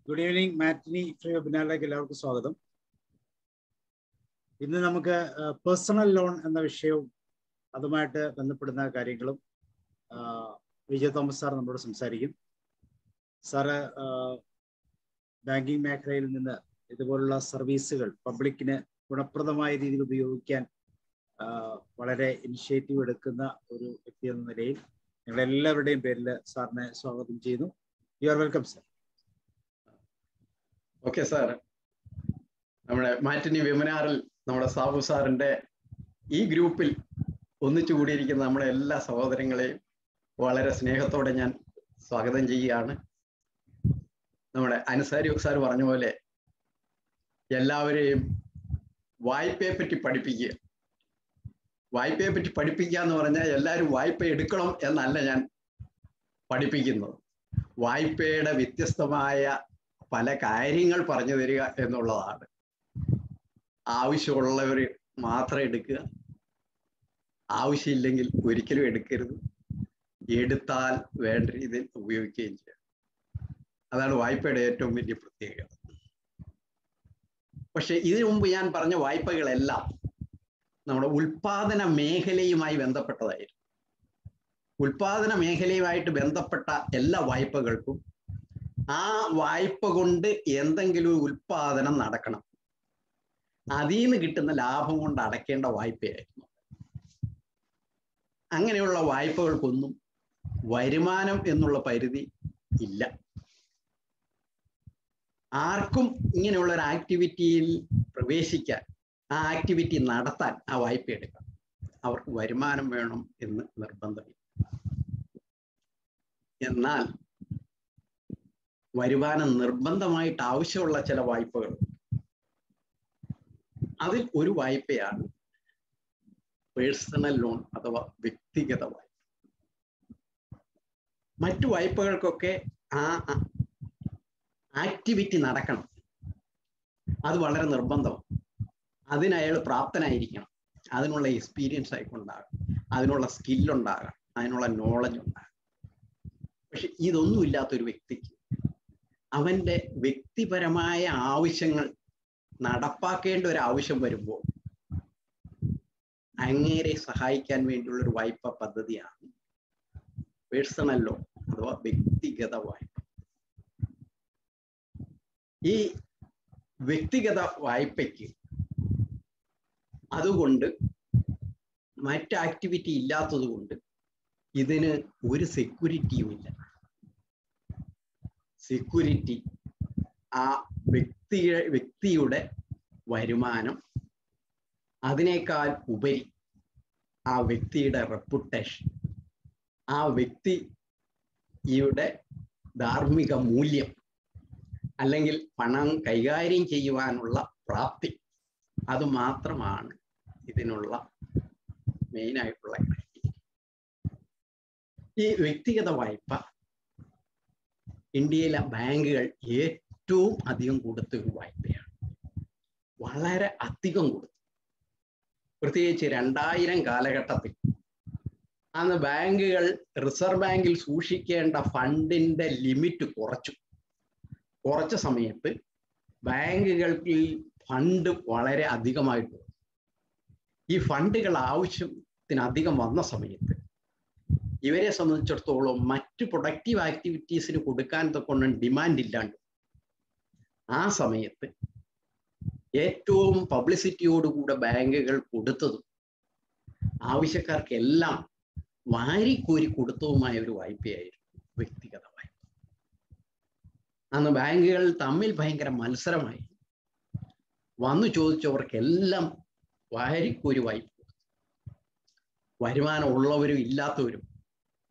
Good evening. Matinee free വെബിനാറിലേക്ക് എല്ലാവർക്കും സ്വാഗതം. ഇന്ന് നമുക്ക് പേഴ്സണൽ ലോൺ എന്ന വിഷയവും അതുമായിട്ട് ബന്ധപ്പെടുന്ന കാര്യങ്ങളും വിജയ് തോമസ് സാർ നമ്മളോട് സംസാരിക്കും. സാറ് ബാങ്കിങ് മേഖലയിൽ നിന്ന് ഇതുപോലുള്ള സർവീസുകൾ പബ്ലിക്കിന് ഗുണപ്രദമായ രീതിയിൽ ഉപയോഗിക്കാൻ വളരെ ഇനിഷ്യേറ്റീവ് എടുക്കുന്ന ഒരു വ്യക്തി എന്ന നിലയിൽ ഞങ്ങളെല്ലാവരുടെയും പേരിൽ സാറിനെ സ്വാഗതം ചെയ്യുന്നു. You are welcome sir. Okay sir, നമ്മുടെ മാറ്റിനി വെബിനാറിൽ നമ്മുടെ സാബു സാറിൻ്റെ ഈ ഗ്രൂപ്പിൽ ഒന്നിച്ചു കൂടിയിരിക്കുന്ന നമ്മുടെ എല്ലാ സഹോദരങ്ങളെയും വളരെ സ്നേഹത്തോടെ ഞാൻ സ്വാഗതം ചെയ്യുകയാണ്. നമ്മുടെ അൻസാരി സാർ പറഞ്ഞ പോലെ എല്ലാവരെയും വായ്പയെ പറ്റി പഠിപ്പിക്കുക. വായ്പയെ പറ്റി പഠിപ്പിക്കുക എന്ന് പറഞ്ഞാൽ എല്ലാവരും വായ്പ എടുക്കണം എന്നല്ല ഞാൻ പഠിപ്പിക്കുന്നത്. വായ്പയുടെ വ്യത്യസ്തമായ പല കാര്യങ്ങൾ പറഞ്ഞു തരിക എന്നുള്ളതാണ്. ആവശ്യമുള്ളവർ മാത്രം എടുക്കുക, ആവശ്യമില്ലെങ്കിൽ ഒരിക്കലും എടുക്കരുത്, എടുത്താൽ വേണ്ട രീതിയിൽ ഉപയോഗിക്കുകയും ചെയ്യുക. അതാണ് വായ്പയുടെ ഏറ്റവും വലിയ പ്രത്യേകത. പക്ഷെ ഇതിനു മുമ്പ് ഞാൻ പറഞ്ഞ വായ്പകളെല്ലാം നമ്മുടെ ഉൽപാദന മേഖലയുമായി ബന്ധപ്പെട്ടതായിരുന്നു. ഉൽപാദന മേഖലയുമായിട്ട് ബന്ധപ്പെട്ട എല്ലാ വായ്പകൾക്കും ആ വായ്പ കൊണ്ട് എന്തെങ്കിലും ഉൽപാദനം നടക്കണം, അതിൽ നിന്ന് കിട്ടുന്ന ലാഭം കൊണ്ട് അടയ്ക്കേണ്ട വായ്പയായിരുന്നു. അങ്ങനെയുള്ള വായ്പകൾക്കൊന്നും വരുമാനം എന്നുള്ള പരിധി ഇല്ല. ആർക്കും ഇങ്ങനെയുള്ള ഒരു ആക്ടിവിറ്റിയിൽ പ്രവേശിക്കാൻ, ആ ആക്ടിവിറ്റി നടത്താൻ ആ വായ്പ എടുക്കാം. അവർക്ക് വരുമാനം വേണം എന്ന് നിർബന്ധമില്ല. എന്നാൽ വരുമാനം നിർബന്ധമായിട്ട് ആവശ്യമുള്ള ചില വായ്പകൾ, അതിൽ ഒരു വായ്പയാണ് പേഴ്സണൽ ലോൺ അഥവാ വ്യക്തിഗത വായ്പ. മറ്റു വായ്പകൾക്കൊക്കെ ആ ആക്ടിവിറ്റി നടക്കണം, അത് വളരെ നിർബന്ധമാണ്. അതിനയാൾ പ്രാപ്തനായിരിക്കണം, അതിനുള്ള എക്സ്പീരിയൻസ് ആയിക്കൊണ്ടാകാം, അതിനുള്ള സ്കില്ലുണ്ടാകാം, അതിനുള്ള നോളജ് ഉണ്ടാകാം. പക്ഷെ ഇതൊന്നും ഇല്ലാത്തൊരു വ്യക്തിക്ക് അവൻ്റെ വ്യക്തിപരമായ ആവശ്യങ്ങൾ നടപ്പാക്കേണ്ട ഒരു ആവശ്യം വരുമ്പോൾ അങ്ങേരെ സഹായിക്കാൻ വേണ്ടിയുള്ള ഒരു വായ്പ പദ്ധതിയാണ് പേഴ്സണൽ ലോൺ അഥവാ വ്യക്തിഗത വായ്പ. ഈ വ്യക്തിഗത വായ്പയ്ക്ക് അതുകൊണ്ട് മറ്റ് ആക്ടിവിറ്റി ഇല്ലാത്തത് കൊണ്ട് ഇതിന് ഒരു സെക്യൂരിറ്റിയുമില്ല. സെക്യൂരിറ്റി ആ വ്യക്തിയുടെ വരുമാനം, അതിനേക്കാൾ ഉപരി ആ വ്യക്തിയുടെ റെപ്യൂട്ടേഷൻ, ആ വ്യക്തിയുടെ ധാർമ്മിക മൂല്യം, അല്ലെങ്കിൽ പണം കൈകാര്യം ചെയ്യുവാനുള്ള പ്രാപ്തി, അത് മാത്രമാണ് ഇതിനുള്ള മെയിനായിട്ടുള്ള കാര്യം. ഈ വ്യക്തിഗത വായ്പ ഇന്ത്യയിലെ ബാങ്കുകൾ ഏറ്റവും അധികം കൊടുത്ത ഒരു വായ്പയാണ്. വളരെ അധികം കൊടുത്തു. പ്രത്യേകിച്ച് 2000 കാലഘട്ടത്തിൽ അന്ന് ബാങ്കുകൾ റിസർവ് ബാങ്കിൽ സൂക്ഷിക്കേണ്ട ഫണ്ടിന്റെ ലിമിറ്റ് കുറച്ച സമയത്ത് ബാങ്കുകൾക്ക് ഫണ്ട് വളരെ അധികമായിട്ട്, ഈ ഫണ്ടുകൾ ആവശ്യത്തിനധികം വന്ന സമയത്ത് ഇവരെ സംബന്ധിച്ചിടത്തോളം മറ്റ് പ്രൊഡക്റ്റീവ് ആക്ടിവിറ്റീസിന് കൊടുക്കാൻ തൊക്കൊന്നും ഡിമാൻഡ് ഇല്ലാണ്ട് ആ സമയത്ത് ഏറ്റവും പബ്ലിസിറ്റിയോടുകൂടെ ബാങ്കുകൾ കൊടുത്തതും ആവശ്യക്കാർക്കെല്ലാം വാരിക്കോരി കൊടുത്തതുമായ ഒരു വായ്പയായിരുന്നു വ്യക്തിഗത വായ്പ. അന്ന് ബാങ്കുകൾ തമ്മിൽ ഭയങ്കര മത്സരമായി. വന്നു ചോദിച്ചവർക്കെല്ലാം വാരിക്കോരി വായ്പ. വരുമാനം ഉള്ളവരും ഇല്ലാത്തവരും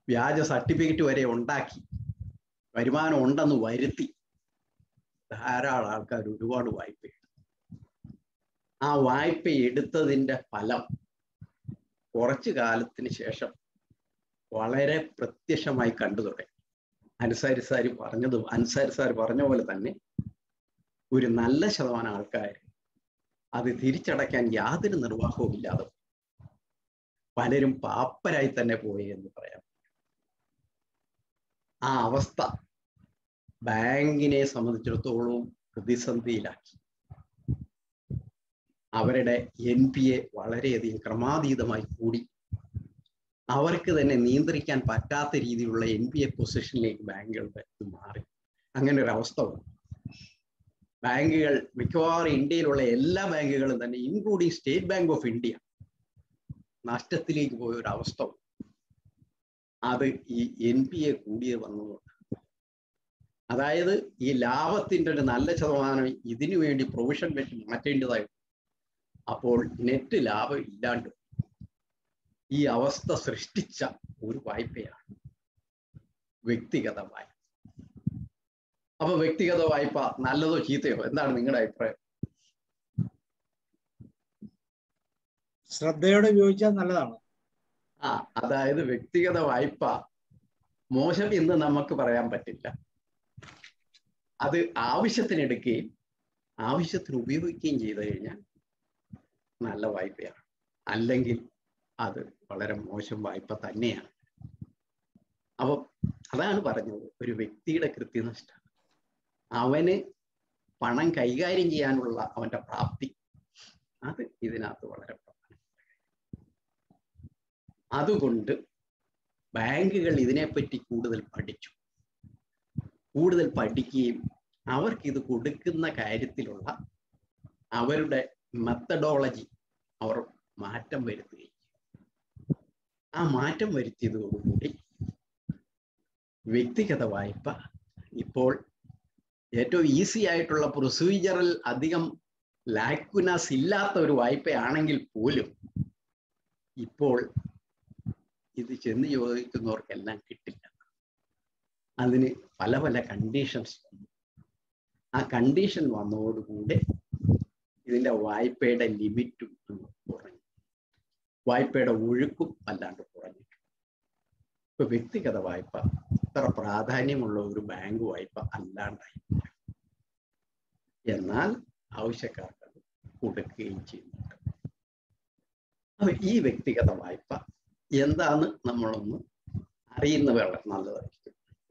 വ്യാജ സർട്ടിഫിക്കറ്റ് വരെ ഉണ്ടാക്കി വരുമാനം ഉണ്ടെന്ന് വരുത്തി ധാരാളം ആൾക്കാർ ഒരുപാട് വായ്പ എടുത്തു. ആ വായ്പ എടുത്തതിൻ്റെ ഫലം കുറച്ചു കാലത്തിന് ശേഷം വളരെ പ്രത്യക്ഷമായി കണ്ടു തുടങ്ങി. അൻസാരി സാർ പറഞ്ഞ പോലെ തന്നെ ഒരു നല്ല ശതമാനം ആൾക്കാർ അത് തിരിച്ചടയ്ക്കാൻ യാതൊരു നിർവാഹവും ഇല്ലാതെ പലരും പാപ്പരായി തന്നെ പോയി എന്ന് പറയാം. ആ അവസ്ഥ ബാങ്കിനെ സംബന്ധിച്ചിടത്തോളം പ്രതിസന്ധിയിലാക്കി. അവരുടെ NPA വളരെയധികം ക്രമാതീതമായി കൂടി. അവർക്ക് തന്നെ നിയന്ത്രിക്കാൻ പറ്റാത്ത രീതിയിലുള്ള NPA പൊസിഷനിലേക്ക് ബാങ്കുകളുടെ മാറി. അങ്ങനെ ഒരു അവസ്ഥ വന്നു. ബാങ്കുകൾ മിക്കവാറും ഇന്ത്യയിലുള്ള എല്ലാ ബാങ്കുകളും തന്നെ including state bank of India നഷ്ടത്തിലേക്ക് പോയ ഒരു അവസ്ഥ വന്നു. അത് ഈ NPA കൂടിയത് വന്നതുകൊണ്ട്. അതായത് ഈ ലാഭത്തിന്റെ ഒരു നല്ല ശതമാനം ഇതിനു വേണ്ടി പ്രൊവിഷൻ വെച്ച് മാറ്റേണ്ടതായിരുന്നു. അപ്പോൾ നെറ്റ് ലാഭം ഇല്ലാണ്ട് ഈ അവസ്ഥ സൃഷ്ടിച്ച ഒരു വായ്പയാണ് വ്യക്തിഗത വായ്പ. അപ്പൊ വ്യക്തിഗത വായ്പ നല്ലതോ ചീത്തയോ, എന്താണ് നിങ്ങളുടെ അഭിപ്രായം? ശ്രദ്ധയോടെ ഉപയോഗിച്ചാൽ നല്ലതാണ്. അതായത് വ്യക്തിഗത വായ്പ മോശം എന്ന് നമുക്ക് പറയാൻ പറ്റില്ല. അത് ആവശ്യത്തിന് എടുക്കുകയും ആവശ്യത്തിന് ഉപയോഗിക്കുകയും ചെയ്തു കഴിഞ്ഞാൽ നല്ല വായ്പയാണ്. അല്ലെങ്കിൽ അത് വളരെ മോശം വായ്പ തന്നെയാണ്. അപ്പൊ അതാണ് പറഞ്ഞത്, ഒരു വ്യക്തിയുടെ കൃത്യനിഷ്ഠ, അവന് പണം കൈകാര്യം ചെയ്യാനുള്ള അവന്റെ പ്രാപ്തി, അത് ഇതിനകത്ത് വളരെ പ്രധാനമാണ്. അതുകൊണ്ട് ബാങ്കുകൾ ഇതിനെപ്പറ്റി കൂടുതൽ പഠിച്ചു. കൂടുതൽ പഠിക്കുകയും അവർക്ക് ഇത് കൊടുക്കുന്ന കാര്യത്തിലുള്ള അവരുടെ മെത്തഡോളജി അവർ മാറ്റം വരുത്തുകയും, ആ മാറ്റം വരുത്തിയതോടുകൂടി വ്യക്തിഗത വായ്പ ഇപ്പോൾ ഏറ്റവും ഈസി ആയിട്ടുള്ള പ്രൊസീജിയറിൽ അധികം ലാക്കുനസ് ഇല്ലാത്ത ഒരു വായ്പയാണെങ്കിൽ പോലും ഇപ്പോൾ ഇത് ചെന്ന് ചോദിക്കുന്നവർക്കെല്ലാം കിട്ടില്ല. അതിന് പല പല കണ്ടീഷൻസ് വന്നു. ആ കണ്ടീഷൻ വന്നതോടുകൂടി ഇതിൻ്റെ വായ്പയുടെ ലിമിറ്റും കുറഞ്ഞു, വായ്പയുടെ ഒഴുക്കും അല്ലാണ്ട് കുറഞ്ഞു. ഇപ്പൊ വ്യക്തിഗത വായ്പ ഇത്ര പ്രാധാന്യമുള്ള ഒരു ബാങ്ക് വായ്പ അല്ലാണ്ടായി. എന്നാൽ ആവശ്യക്കാർക്ക് അത് കൊടുക്കുകയും ചെയ്യുന്നുണ്ട്. അപ്പൊ ഈ വ്യക്തിഗത വായ്പ എന്താന്ന് നമ്മളൊന്ന് അറിയുന്നത് വളരെ നല്ലതായിരിക്കും.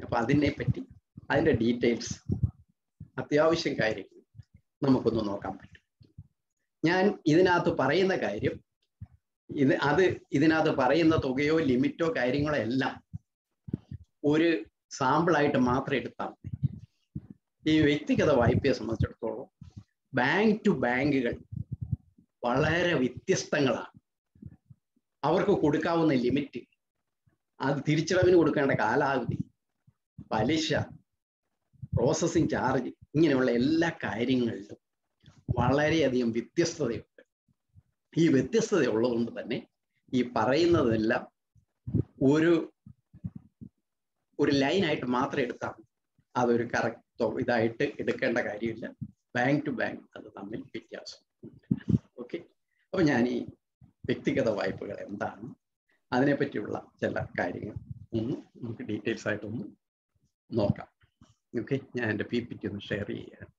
അപ്പൊ അതിനെപ്പറ്റി അതിൻ്റെ ഡീറ്റെയിൽസ്, അത്യാവശ്യം കാര്യങ്ങൾ നമുക്കൊന്ന് നോക്കാൻ പറ്റും. ഞാൻ ഇതിനകത്ത് പറയുന്ന കാര്യം, ഇതിനകത്ത് പറയുന്ന തുകയോ ലിമിറ്റോ കാര്യങ്ങളോ എല്ലാം ഒരു സാമ്പിളായിട്ട് മാത്രം എടുത്താൽ മതി. ഈ വ്യക്തിഗത വായ്പയെ സംബന്ധിച്ചിടത്തോളം ബാങ്ക് ടു ബാങ്കുകൾ വളരെ വ്യത്യസ്തങ്ങളാണ്. അവർക്ക് കൊടുക്കാവുന്ന ലിമിറ്റ്, അത് തിരിച്ചടവിന് കൊടുക്കേണ്ട കാലാവധി, പലിശ, പ്രോസസ്സിംഗ് ചാർജ്, ഇങ്ങനെയുള്ള എല്ലാ കാര്യങ്ങളിലും വളരെയധികം വ്യത്യസ്തതയുണ്ട്. ഈ വ്യത്യസ്തത ഉള്ളതുകൊണ്ട് തന്നെ ഈ പറയുന്നതെല്ലാം ഒരു ലൈനായിട്ട് മാത്രം എടുത്താൽ മതി. അതൊരു കറക്റ്റോ ഇതായിട്ട് എടുക്കേണ്ട കാര്യമില്ല. ബാങ്ക് ടു ബാങ്ക് അത് തമ്മിൽ വ്യത്യാസം. ഓക്കെ, അപ്പൊ ഞാൻ ഈ വ്യക്തിഗത വായ്പകൾ എന്താണ്, അതിനെപ്പറ്റിയുള്ള ചില കാര്യങ്ങൾ നമുക്ക് ഡീറ്റെയിൽസ് ആയിട്ടൊന്ന് നോക്കാം. ഓക്കെ, ഞാൻ എൻ്റെ PPT ഒന്ന് ഷെയർ ചെയ്യാം.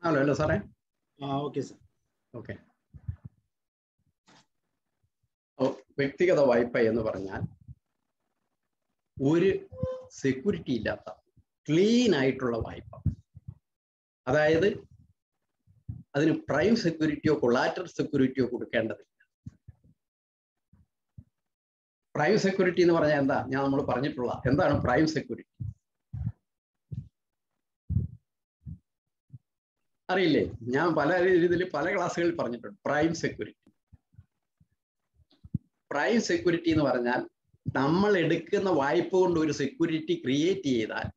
ഹലോ സാറേ. Okay sir. ഓക്കെ, വ്യക്തിഗത വായ്പ എന്ന് പറഞ്ഞാൽ ഒരു സെക്യൂരിറ്റി ഇല്ലാത്ത ക്ലീൻ ആയിട്ടുള്ള വായ്പ. അതായത് അതിന് പ്രൈം സെക്യൂരിറ്റിയോ കൊളാറ്ററൽ സെക്യൂരിറ്റിയോ കൊടുക്കേണ്ടതില്ല. പ്രൈം സെക്യൂരിറ്റി എന്ന് പറഞ്ഞാൽ എന്താ, നമ്മൾ പറഞ്ഞിട്ടുള്ള എന്താണ് പ്രൈം സെക്യൂരിറ്റി അറിയില്ലേ? ഞാൻ പല രീതിയിൽ പല ക്ലാസ്സുകളിൽ പറഞ്ഞിട്ടുണ്ട്. പ്രൈം സെക്യൂരിറ്റി എന്ന് പറഞ്ഞാൽ നമ്മൾ എടുക്കുന്ന വായ്പ കൊണ്ട് ഒരു സെക്യൂരിറ്റി ക്രിയേറ്റ് ചെയ്താൽ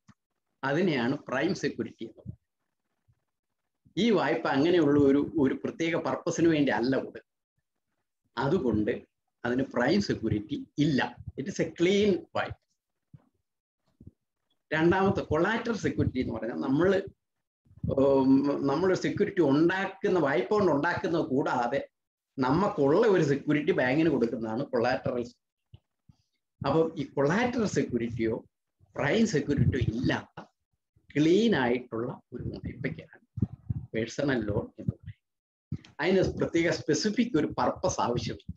അതിനെയാണ് പ്രൈം സെക്യൂരിറ്റി എന്ന് പറയുന്നത്. ഈ വായ്പ അങ്ങനെയുള്ള ഒരു പ്രത്യേക പർപ്പസിന് വേണ്ടി അല്ല കൊടുക്കുക. അതുകൊണ്ട് അതിന് പ്രൈം സെക്യൂരിറ്റി ഇല്ല. ഇറ്റ് ഇസ് എ ക്ലീൻ വായ്പ. രണ്ടാമത്തെ കൊളാറ്ററൽ സെക്യൂരിറ്റി എന്ന് പറഞ്ഞാൽ നമ്മൾ സെക്യൂരിറ്റി ഉണ്ടാക്കുന്ന വായ്പ കൊണ്ട് ഉണ്ടാക്കുന്നത് കൂടാതെ നമുക്കുള്ള ഒരു സെക്യൂരിറ്റി ബാങ്കിന് കൊടുക്കുന്നതാണ് കൊളാറ്ററൽ. അപ്പം ഈ കൊളാറ്ററൽ സെക്യൂരിറ്റിയോ പ്രൈം സെക്യൂരിറ്റിയോ ഇല്ലാത്ത ക്ലീൻ ആയിട്ടുള്ള ഒരു വായ്പയ്ക്കാണ് പേഴ്സണൽ ലോൺ എന്ന് പറയും. അതിന് പ്രത്യേക സ്പെസിഫിക് ഒരു പർപ്പസ് ആവശ്യമില്ല.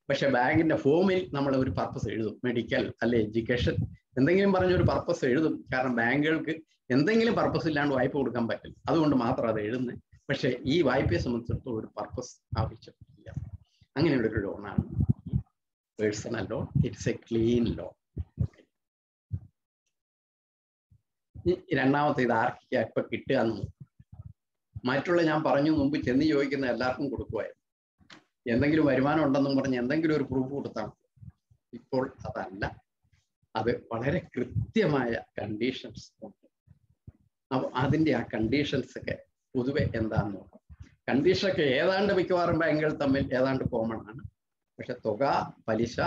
പക്ഷെ ബാങ്കിന്റെ ഫോമിൽ നമ്മൾ ഒരു പർപ്പസ് എഴുതും, മെഡിക്കൽ അല്ലെ എഡ്യൂക്കേഷൻ എന്തെങ്കിലും പറഞ്ഞൊരു പർപ്പസ് എഴുതും. കാരണം ബാങ്കുകൾക്ക് എന്തെങ്കിലും പർപ്പസ് ഇല്ലാണ്ട് വായ്പ കൊടുക്കാൻ പറ്റില്ല, അതുകൊണ്ട് മാത്രം അത് എഴുതുന്നത്. പക്ഷെ ഈ വായ്പയെ സംബന്ധിച്ചിടത്തോളം ഒരു പർപ്പസ് ആവശ്യമില്ല. അങ്ങനെയുള്ള ഒരു ലോണാണ് personal loan. It's A clean loan. രണ്ടാമത്തെ ഇത് ആർക്കാ ഇപ്പൊ കിട്ടുക എന്ന് മറ്റുള്ള ഞാൻ പറഞ്ഞു മുമ്പ് ചെന്ന് ചോദിക്കുന്ന എല്ലാവർക്കും കൊടുക്കുമായിരുന്നു. എന്തെങ്കിലും വരുമാനം ഉണ്ടെന്നും പറഞ്ഞ് എന്തെങ്കിലും ഒരു പ്രൂഫ് കൊടുത്താൽ. ഇപ്പോൾ അതല്ല, അത് വളരെ കൃത്യമായ കണ്ടീഷൻസ് ഉണ്ട്. അപ്പൊ അതിന്റെ ആ കണ്ടീഷൻസ് ഒക്കെ പൊതുവെ എന്താന്ന് നോക്കാം. കണ്ടീഷനൊക്കെ ഏതാണ്ട് മിക്കവാറും ബാങ്കുകൾ തമ്മിൽ ഏതാണ്ട് കോമൺ ആണ്. പക്ഷെ തുക, പലിശ,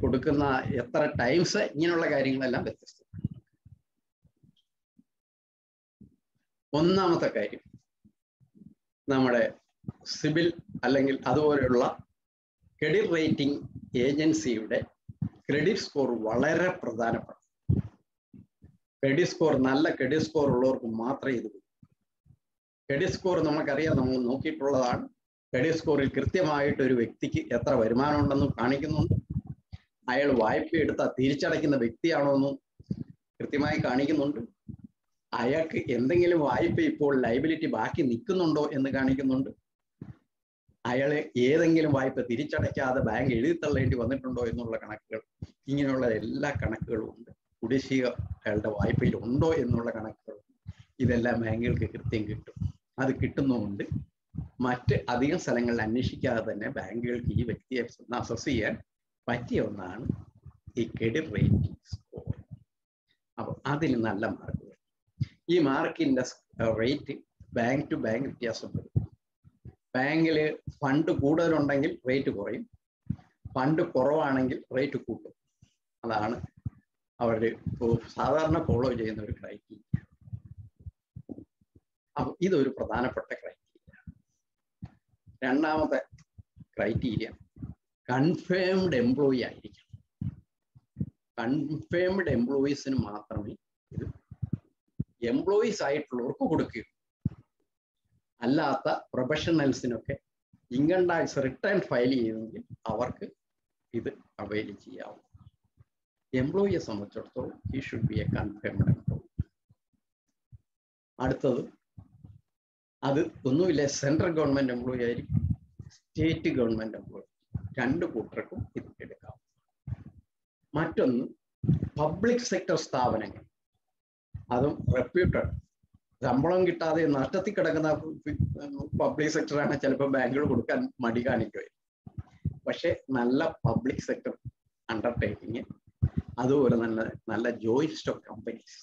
കൊടുക്കുന്ന എത്ര ടൈംസ്, ഇങ്ങനെയുള്ള കാര്യങ്ങളെല്ലാം വ്യത്യസ്തമാണ്. ഒന്നാമത്തെ കാര്യം, നമ്മുടെ സിബിൽ അല്ലെങ്കിൽ അതുപോലെയുള്ള ക്രെഡിറ്റ് റേറ്റിംഗ് ഏജൻസിയുടെ ക്രെഡിറ്റ് സ്കോർ വളരെ പ്രധാനപ്പെട്ട. ക്രെഡിറ്റ് സ്കോർ, നല്ല ക്രെഡിറ്റ് സ്കോർ ഉള്ളവർക്ക് മാത്രമേ ഇത്. ക്രെഡിറ്റ് സ്കോർ നമുക്കറിയാം, നമ്മൾ നോക്കിയിട്ടുള്ളതാണ്. ക്രെഡിറ്റ് സ്കോറിൽ കൃത്യമായിട്ട് ഒരു വ്യക്തിക്ക് എത്ര വരുമാനം ഉണ്ടെന്നും കാണിക്കുന്നുണ്ട്. അയാൾ വായ്പ എടുത്താൽ തിരിച്ചടയ്ക്കുന്ന വ്യക്തിയാണോ എന്നും കൃത്യമായി കാണിക്കുന്നുണ്ട്. അയാൾക്ക് എന്തെങ്കിലും വായ്പ ഇപ്പോൾ ലൈബിലിറ്റി ബാക്കി നിൽക്കുന്നുണ്ടോ എന്ന് കാണിക്കുന്നുണ്ട്. അയാളെ ഏതെങ്കിലും വായ്പ തിരിച്ചടയ്ക്കാതെ ബാങ്ക് എഴുതിത്തള്ളേണ്ടി വന്നിട്ടുണ്ടോ എന്നുള്ള കണക്കുകൾ, ഇങ്ങനെയുള്ള എല്ലാ കണക്കുകളും ഉണ്ട്. കുടിശ്ശിക അയാളുടെ വായ്പയിൽ ഉണ്ടോ എന്നുള്ള കണക്കുകൾ, ഇതെല്ലാം ബാങ്കുകൾക്ക് കൃത്യം കിട്ടും. അത് കിട്ടുന്നുമുണ്ട്. മറ്റ് അധികം സ്ഥലങ്ങളിൽ അന്വേഷിക്കാതെ തന്നെ ബാങ്കുകൾക്ക് ഈ വ്യക്തിയെ അസസ് ചെയ്യാൻ പറ്റിയ ഒന്നാണ് ഈ ക്രെഡിറ്റ് റേറ്റിംഗ് സ്കോർ. അപ്പോൾ അതിൽ നല്ല മാർക്ക്. ഈ മാർക്കിന്റെ റേറ്റ് ബാങ്ക് ടു ബാങ്ക് വ്യത്യാസം വരും. ബാങ്കിൽ ഫണ്ട് കൂടുതലുണ്ടെങ്കിൽ റേറ്റ് കുറയും, ഫണ്ട് കുറവാണെങ്കിൽ റേറ്റ് കൂട്ടും. അതാണ് അവർ സാധാരണ ഫോളോ ചെയ്യുന്ന ഒരു ക്രൈറ്റീരിയ. അപ്പൊ ഇതൊരു പ്രധാനപ്പെട്ട ക്രൈറ്റീരിയ. രണ്ടാമത്തെ ക്രൈറ്റീരിയ, കൺഫേംഡ് എംപ്ലോയി ആയിരിക്കണം. കൺഫേംഡ് എംപ്ലോയീസിന് മാത്രമേ ഇത് എംപ്ലോയീസ് ആയിട്ടുള്ളവർക്ക് കൊടുക്കുക. അല്ലാത്ത പ്രൊഫഷണൽസിനൊക്കെ ഇൻകം ടാക്സ് റിട്ടേൺ ഫയൽ ചെയ്യുമെങ്കിൽ അവർക്ക് ഇത് അവൈൽ ചെയ്യാവും. എംപ്ലോയിയെ സംബന്ധിച്ചിടത്തോളം ഈ should be A confirmed employee. അടുത്തത്, അത് ഒന്നുമില്ല, സെൻട്രൽ ഗവൺമെന്റ് എംപ്ലോയി ആയിരിക്കും, സ്റ്റേറ്റ് ഗവൺമെന്റ് എംപ്ലോയി, രണ്ടു കൂട്ടർക്കും ഇത് എടുക്കാം. മറ്റൊന്ന്, പബ്ലിക് സെക്ടർ സ്ഥാപനങ്ങൾ, അതും റെപ്യൂട്ടഡ്, ശമ്പളം കിട്ടാതെ നഷ്ടത്തിൽ കിടക്കുന്ന പബ്ലിക് സെക്ടറാണ് ചിലപ്പോൾ ബാങ്കുകൾ കൊടുക്കാൻ മടി കാണിക്കുമായിരിക്കും. പക്ഷെ നല്ല പബ്ലിക് സെക്ടർ അണ്ടർടേക്കിങ്, അതുപോലെ നല്ല ജോയിന്റ് സ്റ്റോക്ക് കമ്പനീസ്,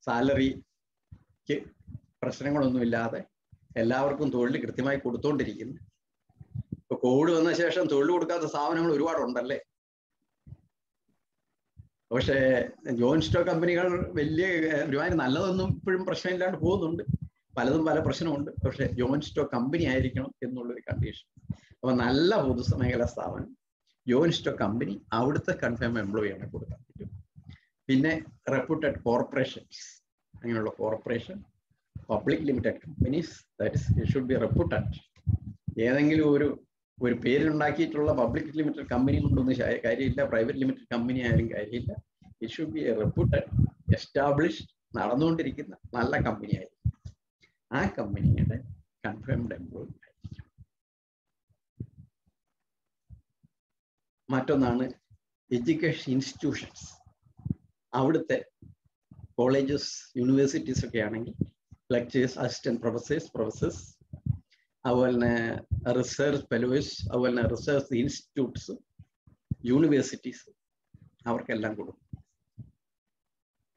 സാലറിക്ക് പ്രശ്നങ്ങളൊന്നുമില്ലാതെ എല്ലാവർക്കും തൊഴിൽ കൃത്യമായി കൊടുത്തോണ്ടിരിക്കുന്നു. ഇപ്പൊ കോവിഡ് വന്ന ശേഷം തൊഴിൽ കൊടുക്കാത്ത സ്ഥാപനങ്ങൾ ഒരുപാടുണ്ടല്ലേ. പക്ഷേ ജോയിന്റ് സ്റ്റോക്ക് കമ്പനികൾ വലിയ ഒരുമാതിരി നല്ലതൊന്നും ഇപ്പോഴും പ്രശ്നമില്ലാണ്ട് പോകുന്നുണ്ട്. പലതും പല പ്രശ്നമുണ്ട്. പക്ഷെ ജോയിന്റ് സ്റ്റോക്ക് കമ്പനി ആയിരിക്കണം എന്നുള്ളൊരു കണ്ടീഷൻ. അപ്പൊ നല്ല പൊതുമേഖലാ സ്ഥാപനം, ജോയിന്റ് സ്റ്റോക്ക് കമ്പനി, അവിടുത്തെ കൺഫേം എംപ്ലോയിയാണ് കൊടുക്കാൻ പറ്റും. പിന്നെ റെപ്യൂട്ടഡ് കോർപ്പറേഷൻസ്, അങ്ങനെയുള്ള corporation, public limited companies, that is it should be reputed. ഏതെങ്കിലും ഒരു പേരിലുണ്ടാക്കിയിട്ടുള്ള പബ്ലിക് ലിമിറ്റഡ് കമ്പനി കൊണ്ടൊന്നും കാര്യമില്ല, പ്രൈവറ്റ് ലിമിറ്റഡ് കമ്പനി ആയാലും കാര്യമില്ല. It should be A reputed, established, നടന്നുകൊണ്ടിരിക്കുന്ന നല്ല കമ്പനി ആയിരിക്കും. ആ കമ്പനിയുടെ കൺഫേംഡ് എംപ്ലോയി ആയിരിക്കും. മറ്റൊന്നാണ് എഡ്യൂക്കേഷൻ ഇൻസ്റ്റിറ്റ്യൂഷൻസ്. അവിടുത്തെ കോളേജസ്, യൂണിവേഴ്സിറ്റീസ് ഒക്കെ ആണെങ്കിൽ ലെക്ചേഴ്സ്, അസിസ്റ്റന്റ് പ്രൊഫസേഴ്സ്, അതുപോലെ തന്നെ റിസർച്ച് ഫെലോസ്, അതുപോലെ തന്നെ റിസർച്ച് ഇൻസ്റ്റിറ്റ്യൂട്ട്സ്, യൂണിവേഴ്സിറ്റീസ്, അവർക്കെല്ലാം കൊടുക്കും.